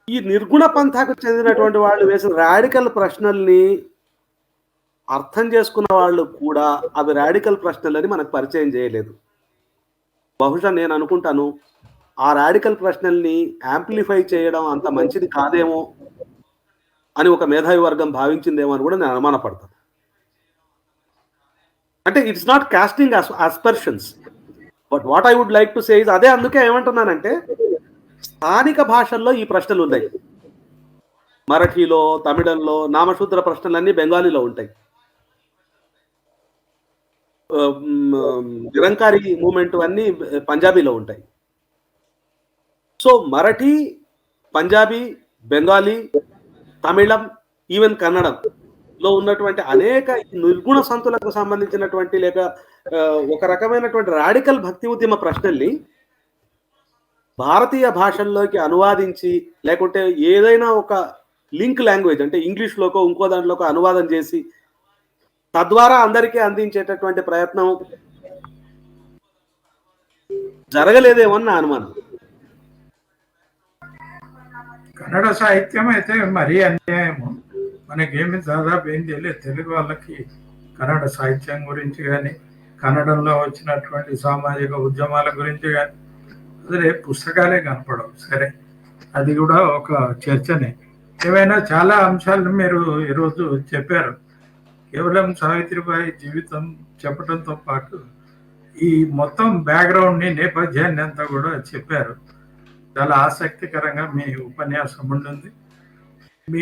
ఈ నిర్గుణ పంథాకు చెందినటువంటి వాళ్ళు వేసిన రాడికల్ ప్రశ్నల్ని అర్థం చేసుకున్న వాళ్ళు కూడా అవి రాడికల్ ప్రశ్నలని మనకు పరిచయం చేయలేదు. బహుశా నేను అనుకుంటాను ఆ రాడికల్ ప్రశ్నల్ని యాంప్లిఫై చేయడం అంత మంచిది కాదేమో అని ఒక మేధావి వర్గం భావించిందేమో అని కూడా నేను అనుమానపడతాను. అంటే it's not casting aspersions, but what I would like to say is, అదే అందుకే ఏమంటున్నానంటే స్థానిక భాషల్లో ఈ ప్రశ్నలు ఉన్నాయి. మరాఠీలో, తమిళంలో నామశూద్ర ప్రశ్నలన్నీ బెంగాలీలో ఉంటాయి. నిరంకారి మూమెంట్ అన్నీ పంజాబీలో ఉంటాయి. సో మరాఠీ, పంజాబీ, బెంగాలీ, తమిళం, ఈవెన్ కన్నడంలో ఉన్నటువంటి అనేక నిర్గుణ సంతులకు సంబంధించినటువంటి లేక ఒక రకమైనటువంటి రాడికల్ భక్తి ఉద్యమ ప్రశ్నల్ని భారతీయ భాషల్లోకి అనువాదించి, లేకుంటే ఏదైనా ఒక లింక్ లాంగ్వేజ్ అంటే ఇంగ్లీష్లోకో ఇంకో దాంట్లోకో అనువాదం చేసి తద్వారా అందరికీ అందించేటటువంటి ప్రయత్నం జరగలేదేమో అని నా అనుమానం. కన్నడ సాహిత్యం అయితే మరీ అన్యాయము, మనకేమి దాదాపు ఏం తెలియదు. తెలుగు వాళ్ళకి కన్నడ సాహిత్యం గురించి కానీ, కన్నడంలో వచ్చినటువంటి సామాజిక ఉద్యమాల గురించి కానీ అసలు పుస్తకాలే కనపడవు. సరే, అది కూడా ఒక చర్చనే. ఏమైనా చాలా అంశాలను మీరు ఈరోజు చెప్పారు. కేవలం సావిత్రిబాయి జీవితం చెప్పడంతో పాటు ఈ మొత్తం బ్యాక్గ్రౌండ్ని, నేపథ్యాన్ని అంతా కూడా చెప్పారు. చాలా ఆసక్తికరంగా మీ ఉపన్యాసం ఉంటుంది.